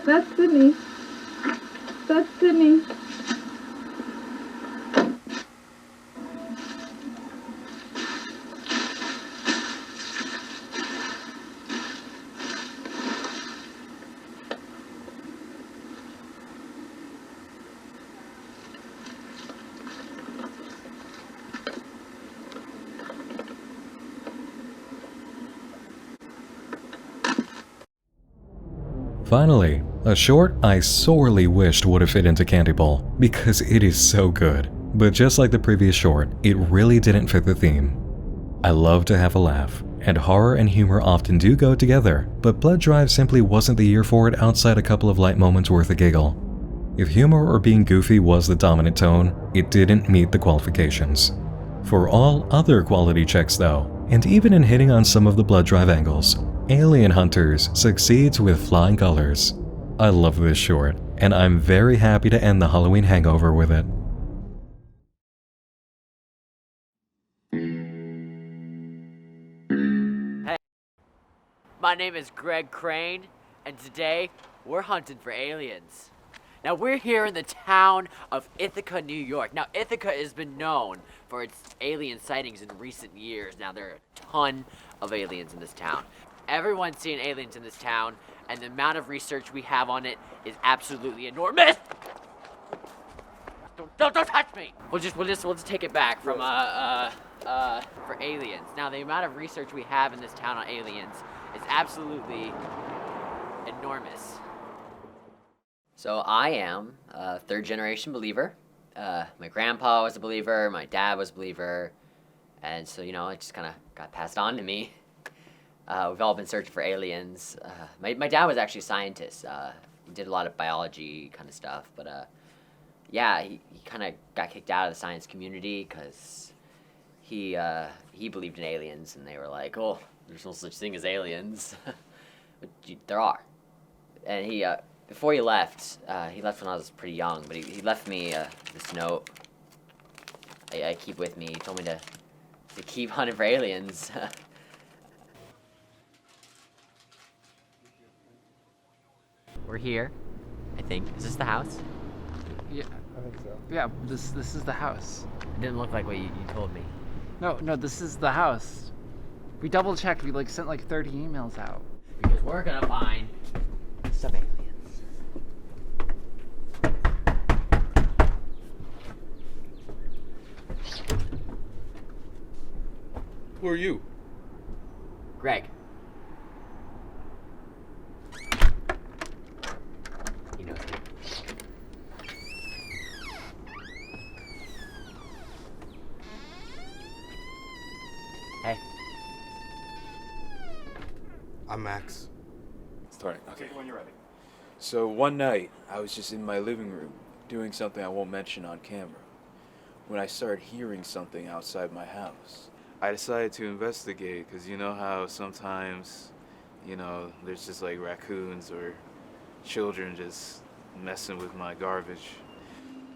That's Sidney. That's Sidney. Finally, a short I sorely wished would have fit into Candy Bowl, because it is so good. But just like the previous short, it really didn't fit the theme. I love to have a laugh, and horror and humor often do go together, but Blood Drive simply wasn't the year for it outside a couple of light moments worth a giggle. If humor or being goofy was the dominant tone, it didn't meet the qualifications. For all other quality checks though, and even in hitting on some of the Blood Drive angles, Alien Hunters succeeds with flying colors. I love this short, and I'm very happy to end the Halloween hangover with it. Hey, my name is Greg Crane, and today we're hunting for aliens. Now we're here in the town of Ithaca, New York. Now Ithaca has been known for its alien sightings in recent years. Now there are a ton of aliens in this town. Everyone's seen aliens in this town, and the amount of research we have on it is absolutely enormous. Don't touch me. We'll just take it back from for aliens. Now the amount of research we have in this town on aliens is absolutely enormous. So I am a third generation believer. My grandpa was a believer, my dad was a believer, and so, it just kind of got passed on to me. We've all been searching for aliens. My dad was actually a scientist. He did a lot of biology kind of stuff, but yeah, he kind of got kicked out of the science community because he believed in aliens, and they were like, oh, there's no such thing as aliens. But there are. And he, before he left when I was pretty young, but he left me this note I keep with me. He told me to keep hunting for aliens. We're here, I think. Is this the house? Yeah, I think so. Yeah, this is the house. It didn't look like what you told me. No, this is the house. We double checked. We sent 30 emails out. Because we're gonna find some aliens. Who are you? Greg. He knows me. Hey. I'm Max. Starting. Okay. When you're ready. So one night, I was just in my living room doing something I won't mention on camera when I started hearing something outside my house. I decided to investigate because you know how sometimes, there's just raccoons or children just messing with my garbage.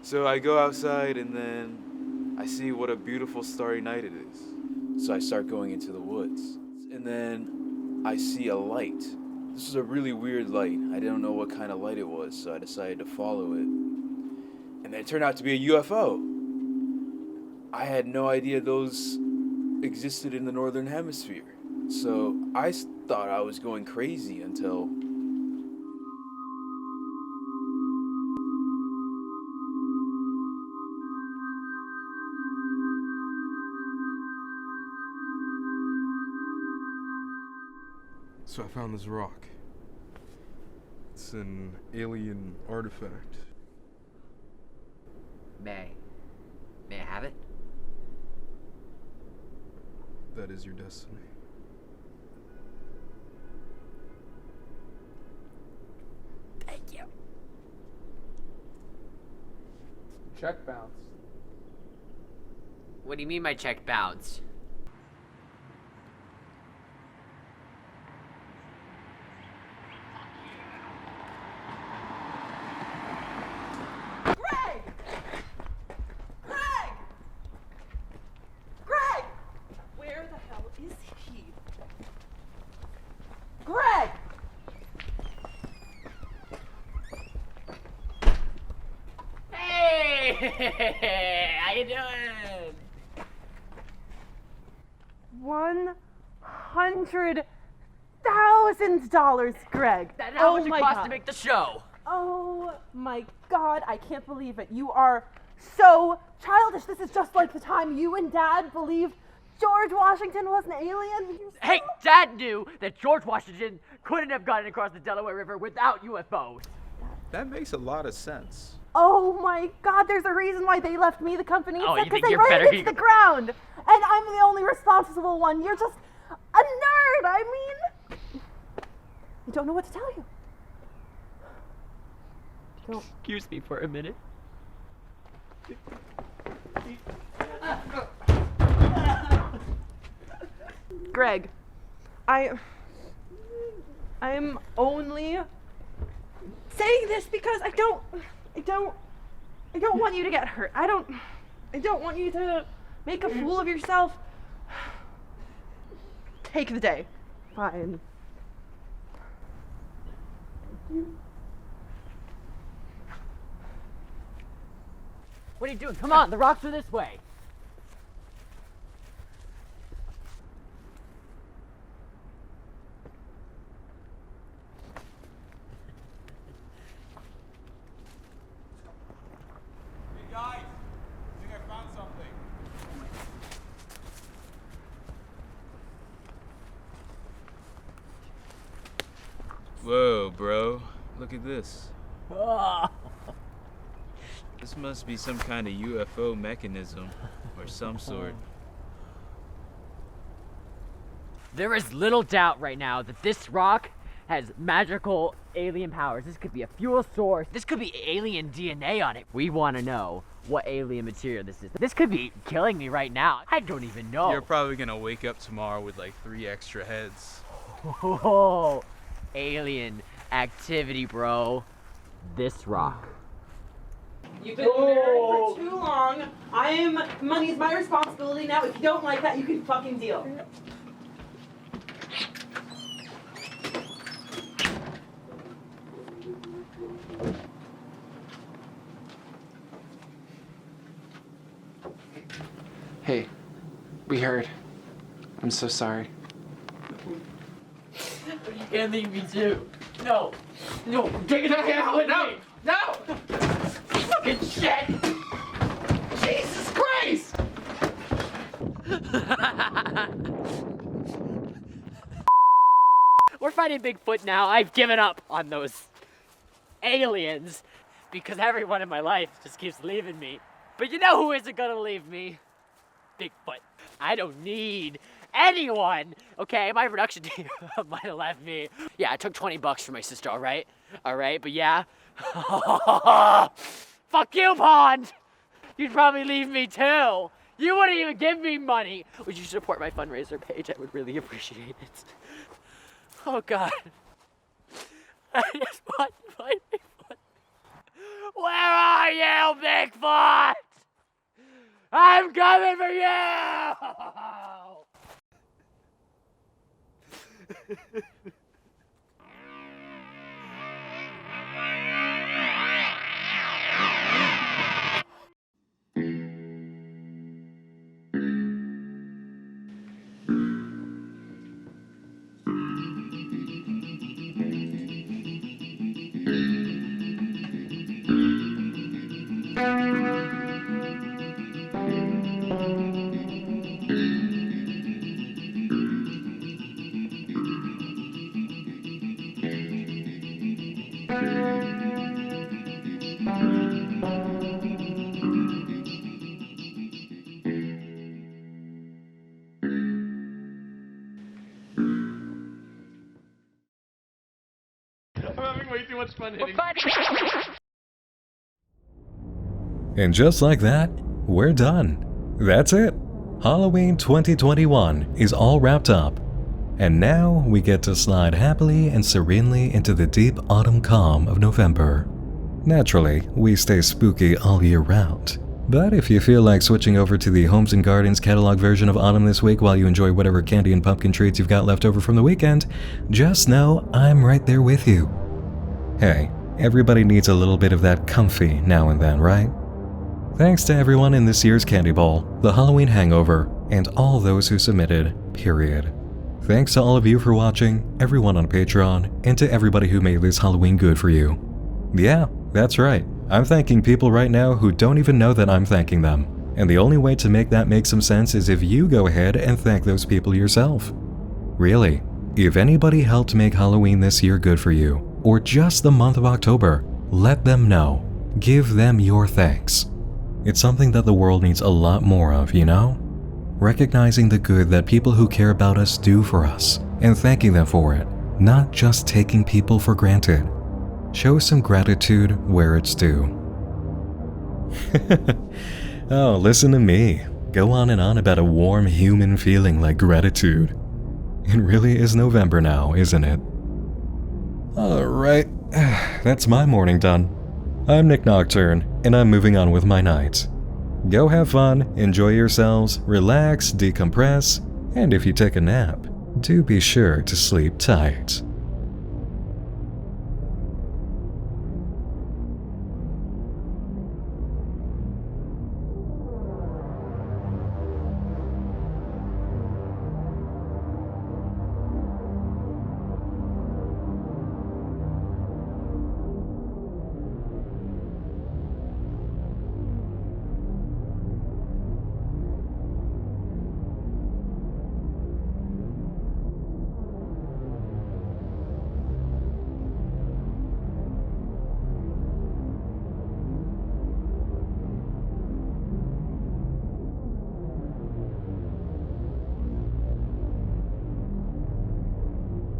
So I go outside and then I see what a beautiful starry night it is. So I start going into the woods and then I see a light. This is a really weird light. I didn't know what kind of light it was, so I decided to follow it. And then it turned out to be a UFO. I had no idea those existed in the Northern Hemisphere. So I thought I was going crazy until... So I found this rock. It's an alien artifact. May I have it? That is your destiny. Thank you. Check bounce. What do you mean my check bounced? Hey, how you doing? $100,000, Greg. That's how much it my costs God. to make the show. Oh my God, I can't believe it. You are so childish. This is just like the time you and Dad believed George Washington was an alien. Hey, Dad knew that George Washington couldn't have gotten across the Delaware River without UFOs. That makes a lot of sense. Oh my God, there's a reason why they left me the company. Oh, you Because think they you're ran better- against the ground. And I'm the only responsible one. You're just a nerd. I mean, I don't know what to tell you. Don't. Excuse me for a minute. Greg, I'm only saying this because I don't want you to get hurt. I don't want you to make a fool of yourself. Take the day. Fine. What are you doing? Come on, the rocks are this way. Hey guys, I think I found something. Whoa, bro. Look at this. This must be some kind of UFO mechanism or some sort. There is little doubt right now that this rock has magical alien powers. This could be a fuel source. This could be alien DNA on it. We want to know what alien material this is. This could be killing me right now. I don't even know. You're probably gonna wake up tomorrow with like 3 extra heads. Oh, alien activity, bro. This rock. You've been married for too long. Money's my responsibility now. If you don't like that, you can fucking deal. Hey, we heard. I'm so sorry. You can't leave me too. No. No. Take it out of here. No. No. Fucking shit. Jesus Christ. We're fighting Bigfoot now. I've given up on those aliens because everyone in my life just keeps leaving me. But you know who isn't gonna leave me? Bigfoot. I don't need anyone. Okay, my production team might have left me. Yeah, I took $20 for my sister, alright? Alright, but yeah. Fuck you, Pond! You'd probably leave me too. You wouldn't even give me money. Would you support my fundraiser page? I would really appreciate it. Oh God. I just want to find Bigfoot. Where are you, Bigfoot? I'm coming for you! I'm having way too much fun hitting. And just like that, we're done. That's it. Halloween 2021 is all wrapped up. And now we get to slide happily and serenely into the deep autumn calm of November. Naturally, we stay spooky all year round. But if you feel like switching over to the Homes and Gardens catalog version of autumn this week while you enjoy whatever candy and pumpkin treats you've got left over from the weekend, just know I'm right there with you. Hey, everybody needs a little bit of that comfy now and then, right? Thanks to everyone in this year's Candy Bowl, the Halloween Hangover, and all those who submitted, period. Thanks to all of you for watching, everyone on Patreon, and to everybody who made this Halloween good for you. Yeah, that's right. I'm thanking people right now who don't even know that I'm thanking them. And the only way to make that make some sense is if you go ahead and thank those people yourself. Really, if anybody helped make Halloween this year good for you, or just the month of October, let them know. Give them your thanks. It's something that the world needs a lot more of, you know? Recognizing the good that people who care about us do for us, and thanking them for it, not just taking people for granted. Show some gratitude where it's due. Oh, listen to me. Go on and on about a warm human feeling like gratitude. It really is November now, isn't it? Alright, that's my morning done. I'm Nick Nocturne, and I'm moving on with my night. Go have fun, enjoy yourselves, relax, decompress, and if you take a nap, do be sure to sleep tight.